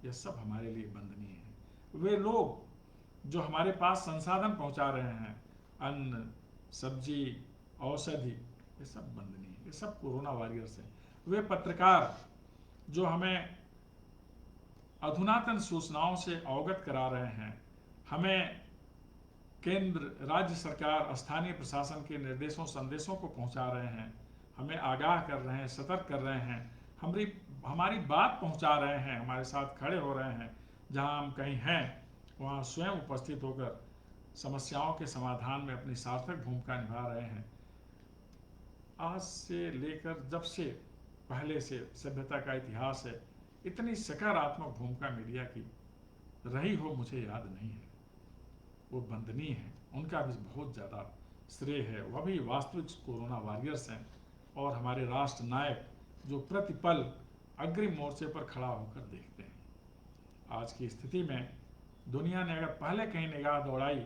ये सब हमारे लिए वंदनीय हैं। वे लोग जो हमारे पास संसाधन पहुंचा रहे हैं, अन्न, सब्जी, औषधि, ये सब वंदनीय है, ये सब कोरोना वॉरियर्स हैं। वे पत्रकार जो हमें अधुनातन सूचनाओं से अवगत करा रहे हैं, हमें केंद्र, राज्य सरकार, स्थानीय प्रशासन के निर्देशों संदेशों को पहुंचा रहे हैं, हमें आगाह कर रहे हैं, सतर्क कर रहे हैं, हमारी बात पहुंचा रहे हैं, हमारे साथ खड़े हो रहे हैं। जहां हम कहीं हैं वहां स्वयं उपस्थित होकर समस्याओं के समाधान में अपनी सार्थक भूमिका निभा रहे हैं। आज से लेकर जब से पहले से सभ्यता का इतिहास है, इतनी सकारात्मक भूमिका मीडिया की रही हो मुझे याद नहीं है। वो वंदनीय है, उनका भी बहुत ज़्यादा श्रेय है। वह भी वास्तविक कोरोना वॉरियर्स हैं और हमारे राष्ट्र नायक जो प्रतिपल अग्रिम मोर्चे पर खड़ा होकर देखते हैं। आज की स्थिति में दुनिया ने अगर पहले कहीं निगाह दौड़ाई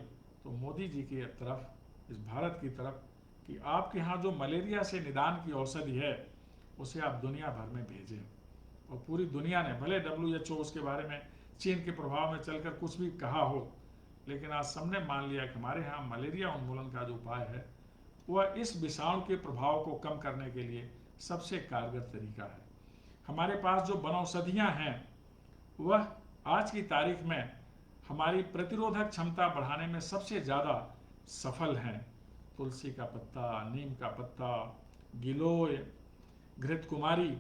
तो मोदी जी की तरफ, इस भारत की तरफ, कि आपके यहाँ जो मलेरिया से निदान की औषधि है उसे आप दुनिया भर में भेजें। और पूरी दुनिया ने, भले WHO उसके बारे में चीन के प्रभाव में चलकर कुछ भी कहा हो, लेकिन आज सबने मान लिया कि हमारे यहाँ मलेरिया उन्मूलन का जो उपाय है वह इस विषाणु के प्रभाव को कम करने के लिए सबसे कारगर तरीका है। हमारे पास जो वनौषधियाँ हैं वह आज की तारीख में हमारी प्रतिरोधक क्षमता बढ़ाने में सबसे ज़्यादा सफल हैं। तुलसी का पत्ता, नीम का पत्ता, गिलोय, घृतकुमारी,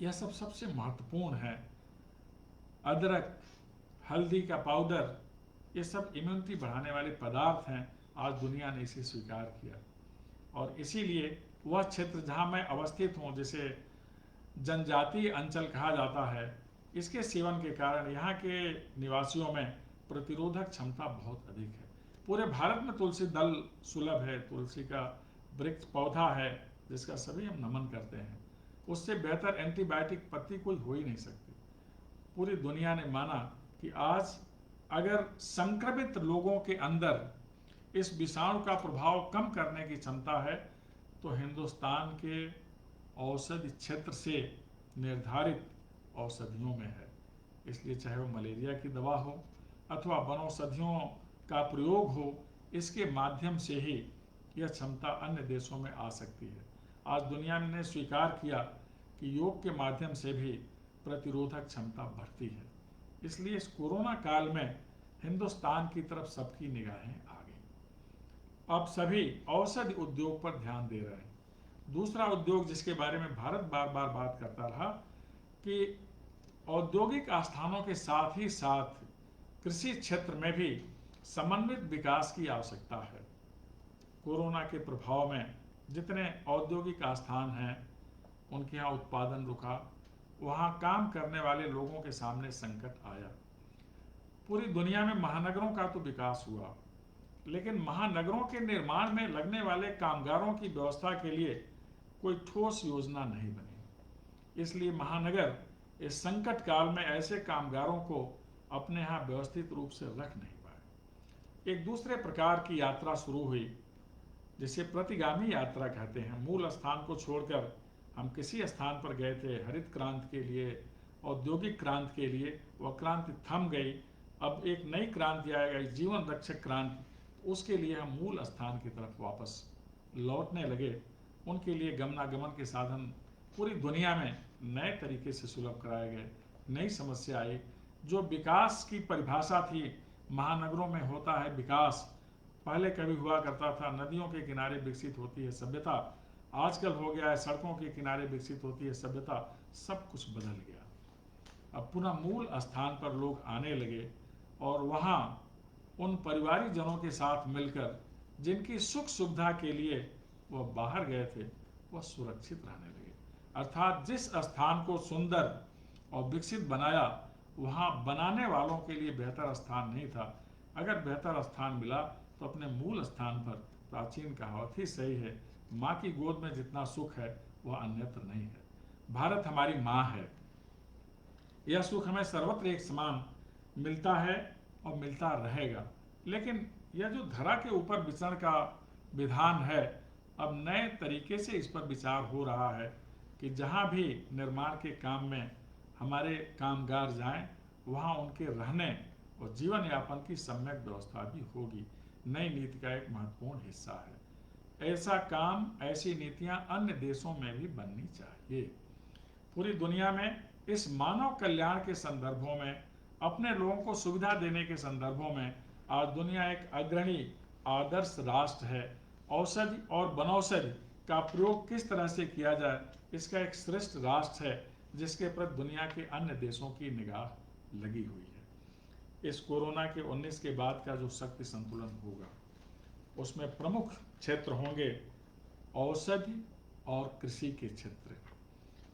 यह सब सबसे महत्वपूर्ण है। अदरक, हल्दी का पाउडर, ये सब इम्यूनिटी बढ़ाने वाले पदार्थ हैं। आज दुनिया ने इसे स्वीकार किया और इसीलिए वह क्षेत्र जहाँ मैं अवस्थित हूँ, जिसे जनजातीय अंचल कहा जाता है, इसके सेवन के कारण यहाँ के निवासियों में प्रतिरोधक क्षमता बहुत अधिक है। पूरे भारत में तुलसी दल सुलभ है, तुलसी का वृक्ष पौधा है जिसका सभी हम नमन करते हैं। उससे बेहतर एंटीबायोटिक पत्ती कोई हो ही नहीं सकती। पूरी दुनिया ने माना कि आज अगर संक्रमित लोगों के अंदर इस विषाणु का प्रभाव कम करने की क्षमता है तो हिंदुस्तान के औषधि क्षेत्र से निर्धारित औषधियों में है। इसलिए चाहे वो मलेरिया की दवा हो अथवा वनौषधियों का प्रयोग हो, इसके माध्यम से ही यह क्षमता अन्य देशों में आ सकती है। आज दुनिया ने स्वीकार किया कि योग के माध्यम से भी प्रतिरोधक क्षमता बढ़ती है। इसलिए इस कोरोना काल में हिंदुस्तान की तरफ सबकी निगाहें आ गई। अब सभी औषधि उद्योग पर ध्यान दे रहे हैं। दूसरा उद्योग जिसके बारे में भारत बार बार बात करता रहा कि औद्योगिक आस्थानों के साथ ही साथ कृषि क्षेत्र में भी समन्वित विकास की आवश्यकता है। कोरोना के प्रभाव में जितने औद्योगिक आस्थान हैं उनके यहाँ उत्पादन रुका, वहाँ काम करने वाले लोगों के सामने संकट आया। पूरी दुनिया में महानगरों का तो विकास हुआ, लेकिन महानगरों के निर्माण में लगने वाले कामगारों की व्यवस्था के लिए कोई ठोस योजना नहीं बनी। इसलिए महानगर इस संकट काल में ऐसे कामगारों को अपने यहाँ व्यवस्थित रूप से रख नहीं पाए। एक दूसरे प्रकार की यात्रा शुरू हुई जिसे प्रतिगामी यात्रा कहते हैं। मूल स्थान को छोड़कर हम किसी स्थान पर गए थे हरित क्रांति के लिए, औद्योगिक क्रांति के लिए, वह क्रांति थम गई। अब एक नई क्रांति आएगी, जीवन रक्षक क्रांति। उसके लिए हम मूल स्थान की तरफ वापस लौटने लगे। उनके लिए गमनागमन के साधन पूरी दुनिया में नए तरीके से सुलभ कराए गए। नई समस्या आई। जो विकास की परिभाषा थी महानगरों में होता है विकास, पहले कभी हुआ करता था नदियों के किनारे विकसित होती है सभ्यता, आजकल हो गया है सड़कों के किनारे विकसित होती है सभ्यता। सब कुछ बदल गया। अब पुनः मूल स्थान पर लोग आने लगे और वहाँ उन परिवारिक जनों के साथ मिलकर जिनकी सुख सुविधा के लिए वह बाहर गए थे वह सुरक्षित रहने लगे। अर्थात जिस स्थान को सुंदर और विकसित बनाया वहाँ बनाने वालों के लिए बेहतर स्थान नहीं था। अगर बेहतर स्थान मिला तो अपने मूल स्थान पर, प्राचीन कहावत ही सही है, माँ की गोद में जितना सुख है वह अन्यत्र नहीं है। भारत हमारी माँ है। यह सुख हमें सर्वत्र एक समान मिलता है और मिलता रहेगा। लेकिन यह जो धरा के ऊपर विचरण का विधान है, अब नए तरीके से इस पर विचार हो रहा है कि जहाँ भी निर्माण के काम में हमारे कामगार जाएं, वहाँ उनके रहने और जीवन यापन की सम्यक व्यवस्था भी होगी। नई नीति का एक महत्वपूर्ण हिस्सा है। ऐसा काम, ऐसी नीतियां अन्य देशों में भी बननी चाहिए। पूरी दुनिया में इस मानव कल्याण के संदर्भों में, अपने लोगों को सुविधा देने के संदर्भों में आज दुनिया एक अग्रणी आदर्श राष्ट्र है। औषधि और वनौषधि का प्रयोग किस तरह से किया जाए, इसका एक श्रेष्ठ राष्ट्र है जिसके प्रति दुनिया के अन्य देशों की निगाह लगी हुई है। इस कोरोना के 19 के बाद का जो शक्ति संतुलन होगा, उसमें प्रमुख क्षेत्र होंगे औषधि और कृषि के क्षेत्र।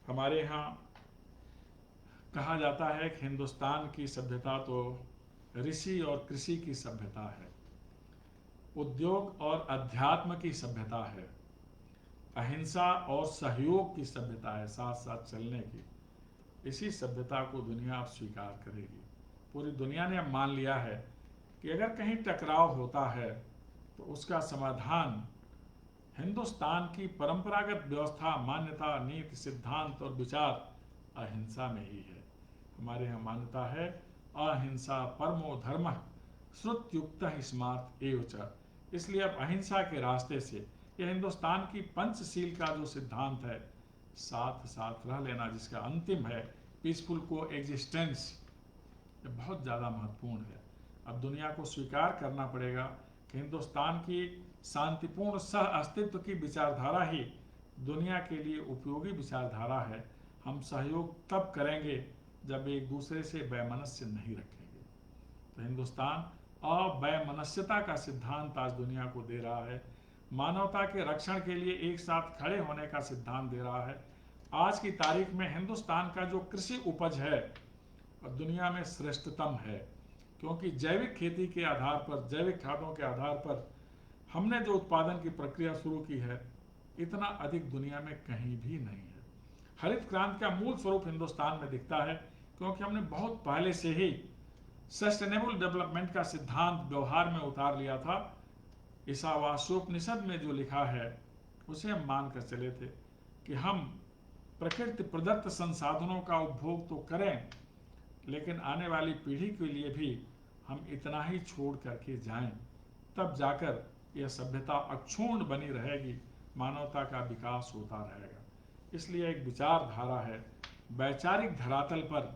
हमारे यहाँ कहा जाता है कि हिंदुस्तान की सभ्यता तो ऋषि और कृषि की सभ्यता है, उद्योग और अध्यात्म की सभ्यता है, अहिंसा और सहयोग की सभ्यता है, साथ साथ चलने की। इसी सभ्यता को दुनिया अब स्वीकार करेगी। पूरी दुनिया ने अब मान लिया है कि अगर कहीं टकराव होता है तो उसका समाधान हिंदुस्तान की परंपरागत व्यवस्था, मान्यता, नीति, सिद्धांत और विचार अहिंसा में ही है। हमारे यहाँ मान्यता है अहिंसा परमो धर्मः श्रुत्युक्तः स्मार्थ एव च। इसलिए अब अहिंसा के रास्ते से यह हिंदुस्तान की पंचशील का जो सिद्धांत है, साथ साथ रह लेना, जिसका अंतिम है पीसफुल को एग्जिस्टेंस, यह बहुत ज़्यादा महत्वपूर्ण है। अब दुनिया को स्वीकार करना पड़ेगा कि हिंदुस्तान की शांतिपूर्ण सह अस्तित्व की विचारधारा ही दुनिया के लिए उपयोगी विचारधारा है। हम सहयोग तब करेंगे जब एक दूसरे से वैमनस्य नहीं रखेंगे। तो हिंदुस्तान अवैमनस्यता का सिद्धांत आज दुनिया को दे रहा है, मानवता के रक्षण के लिए एक साथ खड़े होने का सिद्धांत दे रहा है। आज की तारीख में हिंदुस्तान का जो कृषि उपज है दुनिया में श्रेष्ठतम है, क्योंकि जैविक खेती के आधार पर, जैविक खादों के आधार पर हमने जो उत्पादन की प्रक्रिया शुरू की है, इतना अधिक दुनिया में कहीं भी नहीं है। हरित क्रांति का मूल स्वरूप हिंदुस्तान में दिखता है, क्योंकि हमने बहुत पहले से ही सस्टेनेबल डेवलपमेंट का सिद्धांत व्यवहार में उतार लिया था। ईशावास्योपनिषद में जो लिखा है उसे हम मानकर चले थे कि हम प्रकृति प्रदत्त संसाधनों का उपभोग तो करें, लेकिन आने वाली पीढ़ी के लिए भी हम इतना ही छोड़ करके जाएं, तब जाकर यह सभ्यता अक्षुण्ण बनी रहेगी, मानवता का विकास होता रहेगा। इसलिए एक विचारधारा है, वैचारिक धरातल पर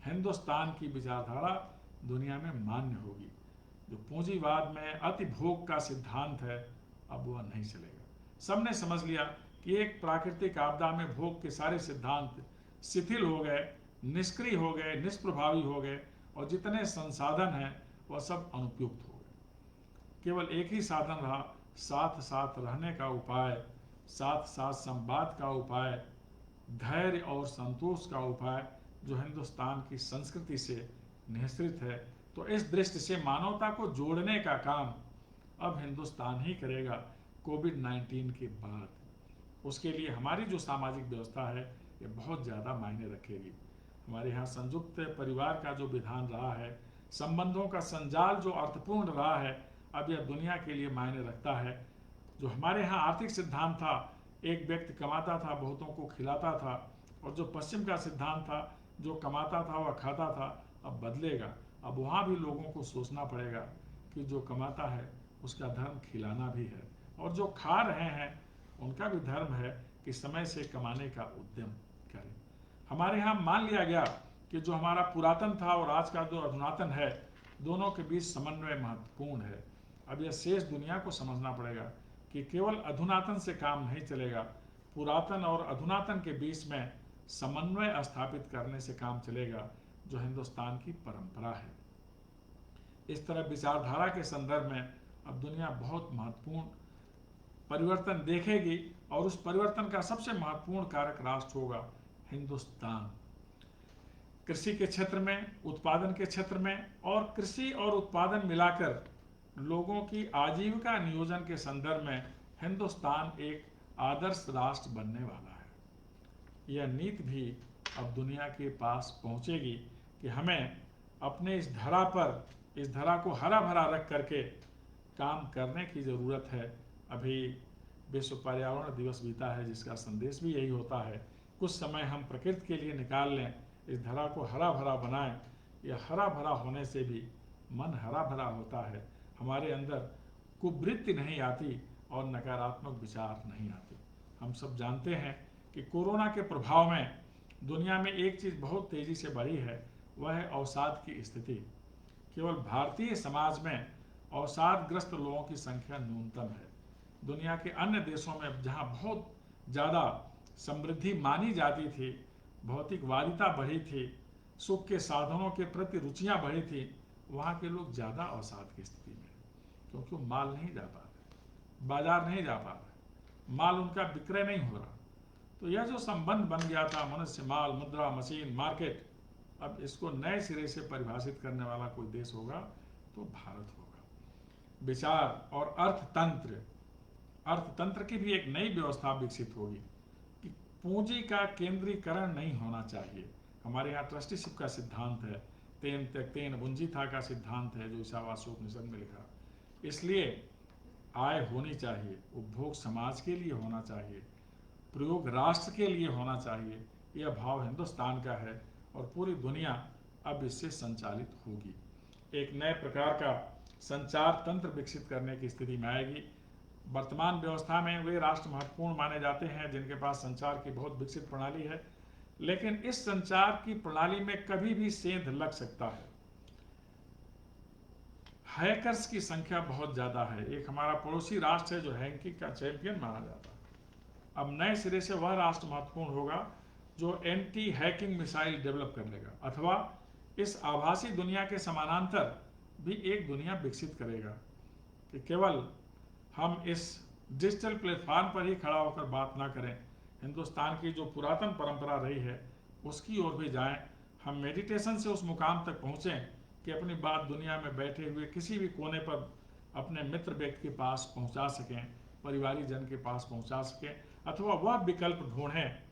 हिंदुस्तान की विचारधारा दुनिया में मान्य होगी। जो पूंजीवाद में अति भोग का सिद्धांत है, अब वह नहीं चलेगा। सबने समझ लिया कि एक प्राकृतिक आपदा में भोग के सारे सिद्धांत शिथिल हो गए, निष्क्रिय हो गए, निष्प्रभावी हो गए, और जितने संसाधन हैं वह सब अनुपयुक्त हो गए। केवल एक ही साधन रहा, साथ साथ रहने का उपाय, साथ साथ संवाद का उपाय, धैर्य और संतोष का उपाय, जो हिंदुस्तान की संस्कृति से निःसृत है। तो इस दृष्टि से मानवता को जोड़ने का काम अब हिंदुस्तान ही करेगा कोविड-19 के बाद। उसके लिए हमारी जो सामाजिक व्यवस्था है ये बहुत ज़्यादा मायने रखेगी। हमारे यहाँ संयुक्त परिवार का जो विधान रहा है, संबंधों का संजाल जो अर्थपूर्ण रहा है, अब यह दुनिया के लिए मायने रखता है। जो हमारे यहाँ आर्थिक सिद्धांत था, एक व्यक्ति कमाता था, बहुतों को खिलाता था, और जो पश्चिम का सिद्धांत था, जो कमाता था वह खाता था, अब बदलेगा। अब वहाँ भी लोगों को सोचना पड़ेगा कि जो कमाता है उसका धर्म खिलाना भी है, और जो खा रहे हैं उनका भी धर्म है कि समय से कमाने का उद्यम करें। हमारे यहाँ मान लिया गया कि जो हमारा पुरातन था और आज का जो अधुनातन है, दोनों के बीच समन्वय महत्वपूर्ण है। अब यह शेष दुनिया को समझना पड़ेगा कि केवल अधुनातन से काम नहीं चलेगा, पुरातन और अधुनातन के बीच में समन्वय स्थापित करने से काम चलेगा, जो हिंदुस्तान की परंपरा है। इस तरह विचारधारा के संदर्भ में अब दुनिया बहुत महत्वपूर्ण परिवर्तन देखेगी, और उस परिवर्तन का सबसे महत्वपूर्ण कारक राष्ट्र होगा हिंदुस्तान। कृषि के क्षेत्र में, उत्पादन के क्षेत्र में, और कृषि और उत्पादन मिलाकर लोगों की आजीविका नियोजन के संदर्भ में हिंदुस्तान एक आदर्श राष्ट्र बनने वाला है। यह नीति भी अब दुनिया के पास पहुंचेगी कि हमें अपने इस धरा को हरा भरा रख करके काम करने की ज़रूरत है। अभी विश्व पर्यावरण दिवस बीता है, जिसका संदेश भी यही होता है, कुछ समय हम प्रकृति के लिए निकाल लें, इस धरा को हरा भरा बनाएं। यह हरा भरा होने से भी मन हरा भरा होता है, हमारे अंदर कुवृत्ति नहीं आती और नकारात्मक विचार नहीं आते। हम सब जानते हैं कि कोरोना के प्रभाव में दुनिया में एक चीज़ बहुत तेज़ी से बढ़ी है, वह है अवसाद की स्थिति। केवल भारतीय समाज में अवसादग्रस्त लोगों की संख्या न्यूनतम है। दुनिया के अन्य देशों में जहां बहुत ज़्यादा समृद्धि मानी जाती थी, भौतिकवादिता बढ़ी थी, सुख के साधनों के प्रति रुचियां बढ़ी थी, वहाँ के लोग ज़्यादा अवसाद की स्थिति में, क्योंकि वो माल नहीं जा पा रहे, बाजार नहीं जा पा रहे, माल उनका विक्रय नहीं हो रहा। तो यह जो संबंध बन गया था मनुष्य माल मुद्रा मशीन मार्केट, अब इसको नए सिरे से परिभाषित करने वाला कोई देश होगा तो भारत होगा। विचार और अर्थतंत्र की भी एक नई व्यवस्था विकसित होगी कि पूंजी का केंद्रीकरण नहीं होना चाहिए। हमारे यहाँ ट्रस्टीशिप का सिद्धांत है, तेन त्यक्तेन भुंजीथा का सिद्धांत है, जो ईशावास्योपनिषद में लिखा। इसलिए आय होनी चाहिए, उपभोग समाज के लिए होना चाहिए, प्रयोग राष्ट्र के लिए होना चाहिए। यह भाव हिंदुस्तान का है और पूरी दुनिया अब इससे संचालित होगी। एक नए प्रकार का संचार तंत्र विकसित करने की स्थिति में आएगी। वर्तमान व्यवस्था में वे राष्ट्र महत्वपूर्ण माने जाते हैं जिनके पास संचार की बहुत विकसित प्रणाली है, लेकिन इस संचार की प्रणाली में कभी भी सेंध लग सकता है। हैकर्स की संख्या बहुत ज़्यादा है। एक हमारा पड़ोसी राष्ट्र है जो हैकिंग का चैंपियन माना जाता है। अब नए सिरे से वह राष्ट्र महत्वपूर्ण होगा जो एंटी हैकिंग मिसाइल डेवलप कर लेगा, अथवा इस आभासी दुनिया के समानांतर भी एक दुनिया विकसित करेगा कि केवल हम इस डिजिटल प्लेटफॉर्म पर ही खड़ा होकर बात ना करें, हिंदुस्तान की जो पुरातन परंपरा रही है उसकी ओर भी जाएं। हम मेडिटेशन से उस मुकाम तक पहुँचें कि अपनी बात दुनिया में बैठे हुए किसी भी कोने पर अपने मित्र व्यक्ति के पास पहुँचा सकें, परिवारी जन के पास पहुँचा सकें, अथवा वह विकल्प ढूंढें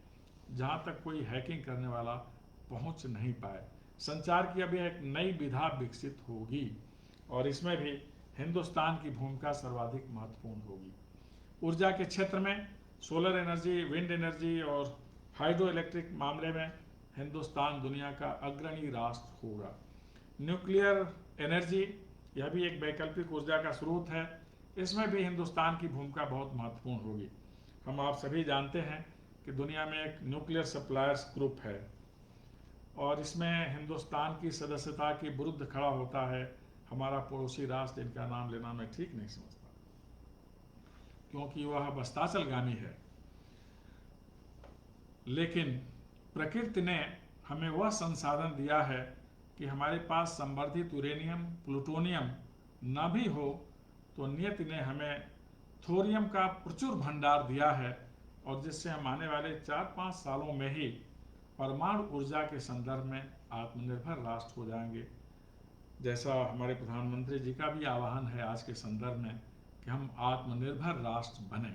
जहाँ तक कोई हैकिंग करने वाला पहुँच नहीं पाए। संचार की अभी एक नई विधा विकसित होगी और इसमें भी हिंदुस्तान की भूमिका सर्वाधिक महत्वपूर्ण होगी। ऊर्जा के क्षेत्र में सोलर एनर्जी, विंड एनर्जी और हाइड्रो इलेक्ट्रिक मामले में हिंदुस्तान दुनिया का अग्रणी राष्ट्र होगा। न्यूक्लियर एनर्जी, यह भी एक वैकल्पिक ऊर्जा का स्रोत है, इसमें भी हिंदुस्तान की भूमिका बहुत महत्वपूर्ण होगी। हम आप सभी जानते हैं कि दुनिया में एक न्यूक्लियर सप्लायर्स ग्रुप है और इसमें हिंदुस्तान की सदस्यता के विरुद्ध खड़ा होता है हमारा पड़ोसी राष्ट्र, इनका नाम लेना मैं ठीक नहीं समझता, क्योंकि वह अस्ताचलगामी है। लेकिन प्रकृति ने हमें वह संसाधन दिया है कि हमारे पास संवर्धित यूरेनियम प्लूटोनियम न भी हो तो नियति ने हमें थोरियम का प्रचुर भंडार दिया है, और जिससे हम आने वाले 4-5 सालों में ही परमाणु ऊर्जा के संदर्भ में आत्मनिर्भर राष्ट्र हो जाएंगे। जैसा हमारे प्रधानमंत्री जी का भी आह्वान है आज के संदर्भ में कि हम आत्मनिर्भर राष्ट्र बने।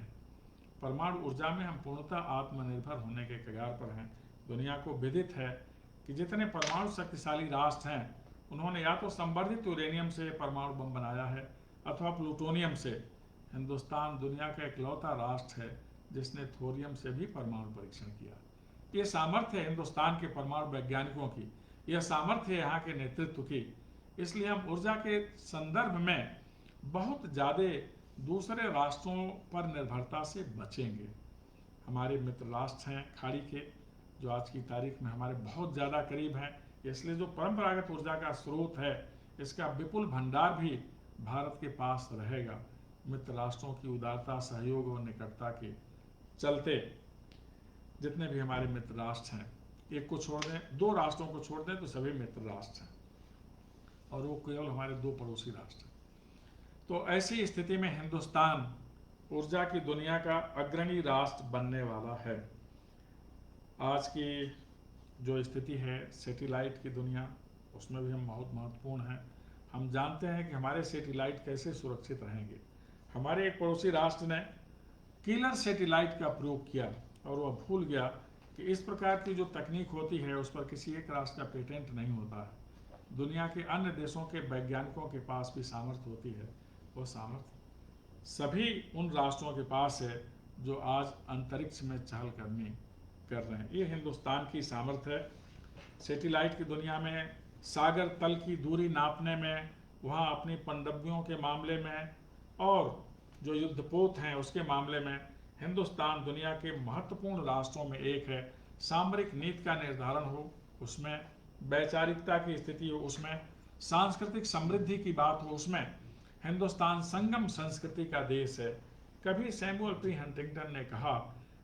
परमाणु ऊर्जा में हम पूर्णतः आत्मनिर्भर होने के कगार पर हैं। दुनिया को विदित है कि जितने परमाणु शक्तिशाली राष्ट्र हैं उन्होंने या तो संवर्धित यूरेनियम से परमाणु बम बनाया है अथवा प्लूटोनियम से। हिंदुस्तान दुनिया का इकलौता राष्ट्र है जिसने थोरियम से भी परमाणु परीक्षण किया। ये सामर्थ्य है हिंदुस्तान के परमाणु वैज्ञानिकों की, यह सामर्थ्य है यहाँ के नेतृत्व की। इसलिए हम ऊर्जा के संदर्भ में बहुत ज़्यादा दूसरे राष्ट्रों पर निर्भरता से बचेंगे। हमारे मित्र राष्ट्र हैं खाड़ी के, जो आज की तारीख में हमारे बहुत ज़्यादा करीब हैं, इसलिए जो परंपरागत ऊर्जा का स्रोत है इसका विपुल भंडार भी भारत के पास रहेगा। मित्र राष्ट्रों की उदारता, सहयोग और निकटता के चलते जितने भी हमारे मित्र राष्ट्र हैं, एक को छोड़ दें, 2 राष्ट्रों को छोड़ दें तो सभी मित्र राष्ट्र हैं और वो केवल हमारे 2 पड़ोसी राष्ट्र हैं। तो ऐसी स्थिति में हिंदुस्तान ऊर्जा की दुनिया का अग्रणी राष्ट्र बनने वाला है। आज की जो स्थिति है सैटेलाइट की दुनिया, उसमें भी हम बहुत महत्वपूर्ण हैं। हम जानते हैं कि हमारे सैटेलाइट कैसे सुरक्षित रहेंगे। हमारे एक पड़ोसी राष्ट्र ने किलर सैटेलाइट का प्रयोग किया और वह भूल गया कि इस प्रकार की जो तकनीक होती है उस पर किसी एक राष्ट्र का पेटेंट नहीं होता है। दुनिया के अन्य देशों के वैज्ञानिकों के पास भी सामर्थ्य होती है, वो सामर्थ्य सभी उन राष्ट्रों के पास है जो आज अंतरिक्ष में चहलकदमी कर रहे हैं। ये हिंदुस्तान की सामर्थ्य है। सैटेलाइट की दुनिया में, सागर तल की दूरी नापने में, वहाँ अपनी पनडब्बियों के मामले में और जो युद्धपोत हैं उसके मामले में हिंदुस्तान दुनिया के महत्वपूर्ण राष्ट्रों में एक है। सामरिक नीति का निर्धारण हो उसमें, वैचारिकता की स्थिति हो उसमें, सांस्कृतिक समृद्धि की बात हो उसमें, हिंदुस्तान संगम संस्कृति का देश है। कभी सैमुअल पी हंटिंगटन ने कहा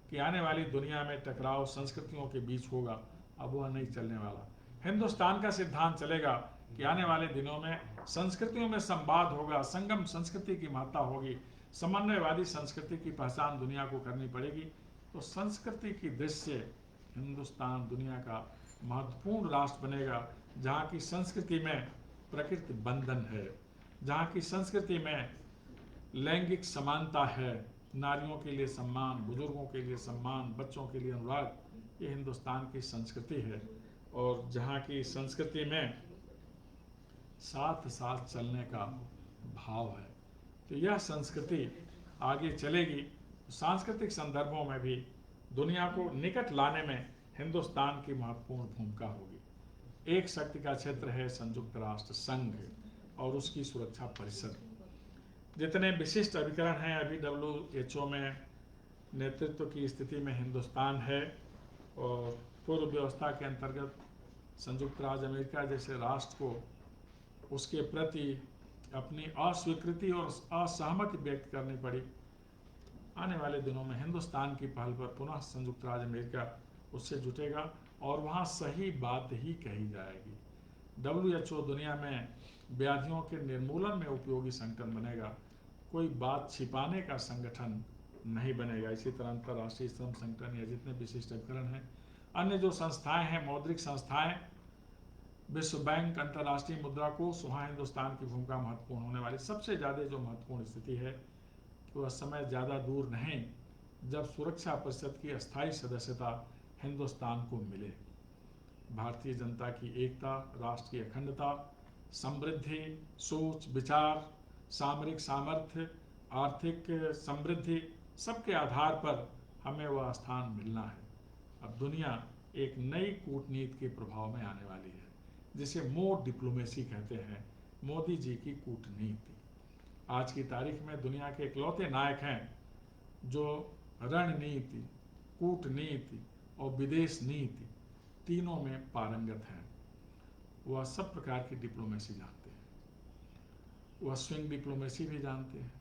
कि आने वाली दुनिया में टकराव संस्कृतियों के बीच होगा, अब वह नहीं चलने वाला। हिंदुस्तान का सिद्धांत चलेगा कि आने वाले दिनों में संस्कृतियों में संवाद होगा, संगम संस्कृति की महत्ता होगी, समन्वयवादी संस्कृति की पहचान दुनिया को करनी पड़ेगी। तो संस्कृति की दृष्टि से हिंदुस्तान दुनिया का महत्वपूर्ण राष्ट्र बनेगा, जहाँ की संस्कृति में प्रकृति बंधन है, जहाँ की संस्कृति में लैंगिक समानता है, नारियों के लिए सम्मान, बुजुर्गों के लिए सम्मान, बच्चों के लिए अनुराग, ये हिंदुस्तान की संस्कृति है। और जहाँ की संस्कृति में साथ साथ चलने का भाव है, तो यह संस्कृति आगे चलेगी। सांस्कृतिक संदर्भों में भी दुनिया को निकट लाने में हिंदुस्तान की महत्वपूर्ण भूमिका होगी। एक शक्ति का क्षेत्र है संयुक्त राष्ट्र संघ और उसकी सुरक्षा परिषद। जितने विशिष्ट अभिकरण हैं, अभी WHO में नेतृत्व की स्थिति में हिंदुस्तान है और पूर्व व्यवस्था के अंतर्गत संयुक्त राज्य अमेरिका जैसे राष्ट्र को उसके प्रति अपनी अस्वीकृति और असहमति व्यक्त करनी पड़ी। आने वाले दिनों में हिंदुस्तान की पहल पर पुनः संयुक्त राज्य अमेरिका उससे जुटेगा और वहाँ सही बात ही कही जाएगी। WHO दुनिया में व्याधियों के निर्मूलन में उपयोगी संगठन बनेगा, कोई बात छिपाने का संगठन नहीं बनेगा। इसी तरह अंतर्राष्ट्रीय श्रम संगठन या जितने विशिष्ट उपकरण हैं, अन्य जो संस्थाएं हैं, मौद्रिक संस्थाएं, विश्व बैंक, अंतर्राष्ट्रीय मुद्रा कोष, वहाँ हिंदुस्तान की भूमिका महत्वपूर्ण होने वाली। सबसे ज़्यादा जो महत्वपूर्ण स्थिति है कि वह समय ज़्यादा दूर नहीं जब सुरक्षा परिषद की अस्थायी सदस्यता हिंदुस्तान को मिले। भारतीय जनता की एकता, राष्ट्र की अखंडता, समृद्धि, सोच, विचार, सामरिक सामर्थ्य, आर्थिक समृद्धि, सबके आधार पर हमें वह स्थान मिलना है। अब दुनिया एक नई कूटनीति के प्रभाव में आने वाली है, जिसे मोड डिप्लोमेसी कहते हैं, मोदी जी की कूटनीति। आज की तारीख में दुनिया के इकलौते नायक हैं जो रणनीति, कूटनीति और विदेश नीति तीनों में पारंगत हैं। वह सब प्रकार की डिप्लोमेसी जानते हैं, वह स्विंग डिप्लोमेसी भी जानते हैं,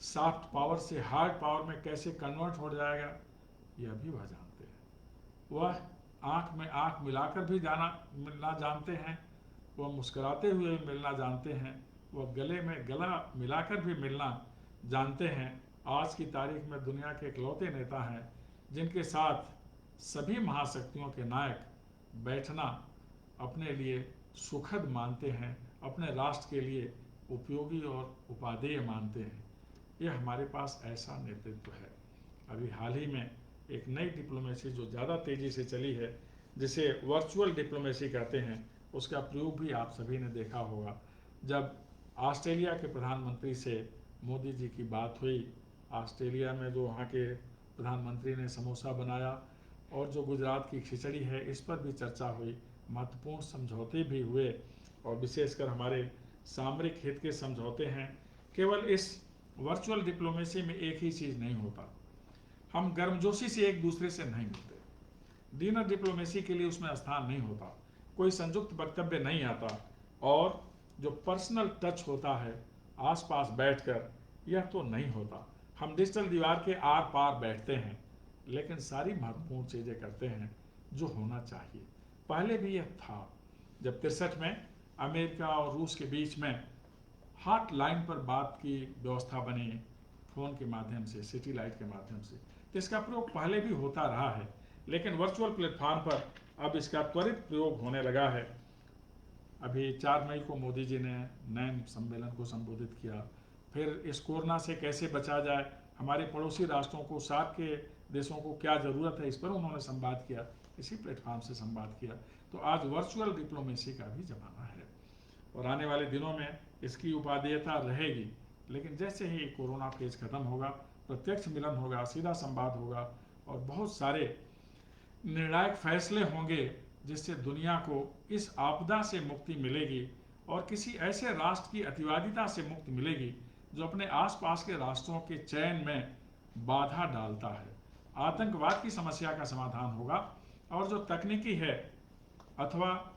सॉफ्ट पावर से हार्ड पावर में कैसे कन्वर्ट हो जाएगा यह भी वह जानते हैं। वह आंख में आंख मिलाकर भी मिलना जानते हैं, वह मुस्कुराते हुए मिलना जानते हैं, वह गले में गला मिलाकर भी मिलना जानते हैं। आज की तारीख में दुनिया के इकलौते नेता हैं जिनके साथ सभी महाशक्तियों के नायक बैठना अपने लिए सुखद मानते हैं, अपने राष्ट्र के लिए उपयोगी और उपादेय मानते हैं। यह हमारे पास ऐसा नेतृत्व है। अभी हाल ही में एक नई डिप्लोमेसी जो ज़्यादा तेज़ी से चली है, जिसे वर्चुअल डिप्लोमेसी कहते हैं, उसका प्रयोग भी आप सभी ने देखा होगा। जब ऑस्ट्रेलिया के प्रधानमंत्री से मोदी जी की बात हुई, ऑस्ट्रेलिया में जो वहाँ के प्रधानमंत्री ने समोसा बनाया और जो गुजरात की खिचड़ी है, इस पर भी चर्चा हुई, महत्वपूर्ण समझौते भी हुए और विशेषकर हमारे सामरिक हित के समझौते हैं। केवल इस वर्चुअल डिप्लोमेसी में एक ही चीज़ नहीं होता, हम गर्मजोशी से एक दूसरे से नहीं मिलते। डिनर डिप्लोमेसी के लिए उसमें स्थान नहीं होता, कोई संयुक्त वक्तव्य नहीं आता और जो पर्सनल टच होता है आसपास बैठकर, यह तो नहीं होता। हम डिजिटल दीवार के आर पार बैठते हैं लेकिन सारी महत्वपूर्ण चीज़ें करते हैं जो होना चाहिए। पहले भी यह था जब 63 में अमेरिका और रूस के बीच में हॉटलाइन पर बात की व्यवस्था बनी, फ़ोन के माध्यम से, सैटेलाइट के माध्यम से, तो इसका प्रयोग पहले भी होता रहा है, लेकिन वर्चुअल प्लेटफॉर्म पर अब इसका त्वरित प्रयोग होने लगा है। अभी 4 मई को मोदी जी ने नैन सम्मेलन को संबोधित किया। फिर इस कोरोना से कैसे बचा जाए, हमारे पड़ोसी राष्ट्रों को, सार्क के देशों को क्या ज़रूरत है, इस पर उन्होंने संवाद किया, इसी प्लेटफॉर्म से संवाद किया। तो आज वर्चुअल डिप्लोमेसी का भी जमाना है और आने वाले दिनों में इसकी उपादेयता रहेगी। लेकिन जैसे ही कोरोना फेज खत्म होगा, प्रत्यक्ष मिलन होगा, सीधा संवाद होगा और बहुत सारे निर्णायक फैसले होंगे जिससे दुनिया को इस आपदा से मुक्ति मिलेगी और किसी ऐसे राष्ट्र की अतिवादिता से मुक्ति मिलेगी जो अपने आसपास के राष्ट्रों के चयन में बाधा डालता है। आतंकवाद की समस्या का समाधान होगा और जो तकनीकी है अथवा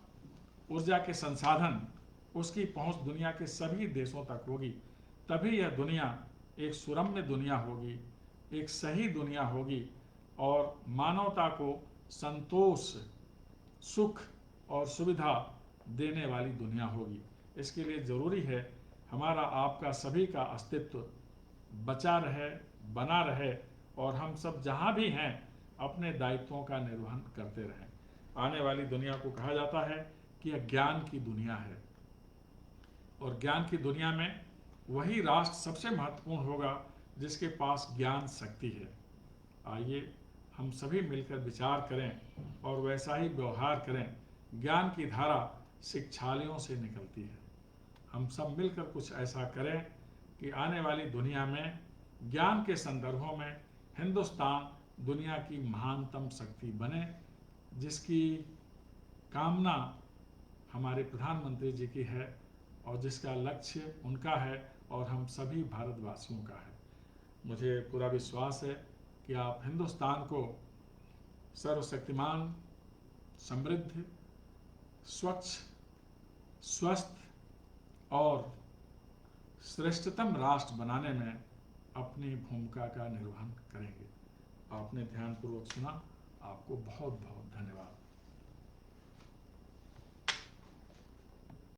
ऊर्जा के संसाधन, उसकी पहुंच दुनिया के सभी देशों तक होगी। तभी यह दुनिया एक सुरम्य दुनिया होगी, एक सही दुनिया होगी और मानवता को संतोष, सुख और सुविधा देने वाली दुनिया होगी। इसके लिए जरूरी है हमारा आपका सभी का अस्तित्व बचा रहे, बना रहे और हम सब जहां भी हैं अपने दायित्वों का निर्वहन करते रहें। आने वाली दुनिया को कहा जाता है कि यह ज्ञान की दुनिया है और ज्ञान की दुनिया में वही राष्ट्र सबसे महत्वपूर्ण होगा जिसके पास ज्ञान शक्ति है। आइए हम सभी मिलकर विचार करें और वैसा ही व्यवहार करें। ज्ञान की धारा शिक्षालयों से निकलती है। हम सब मिलकर कुछ ऐसा करें कि आने वाली दुनिया में ज्ञान के संदर्भों में हिंदुस्तान दुनिया की महानतम शक्ति बने, जिसकी कामना हमारे प्रधानमंत्री जी की है और जिसका लक्ष्य उनका है और हम सभी भारतवासियों का है। मुझे पूरा विश्वास है कि आप हिंदुस्तान को सर्वशक्तिमान, समृद्ध, स्वच्छ, स्वस्थ और श्रेष्ठतम राष्ट्र बनाने में अपनी भूमिका का निर्वहन करेंगे। आपने ध्यानपूर्वक सुना, आपको बहुत बहुत धन्यवाद।